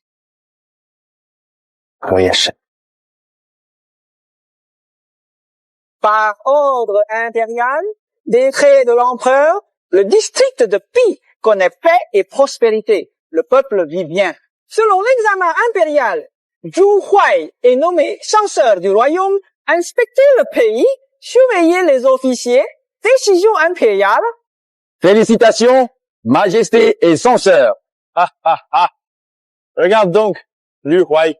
Oui, Par ordre impérial, décret de l'empereur, le district de Pi connaît paix et prospérité. Le peuple vit bien. Selon l'examen impérial, Zhu Huai est nommé censeur du royaume, inspecter le pays, surveiller les officiers, décision impériale. Félicitations, Majesté et censeur. Regarde donc, Liu Huai.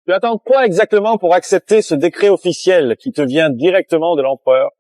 Tu attends quoi exactement pour accepter ce décret officiel qui te vient directement de l'empereur?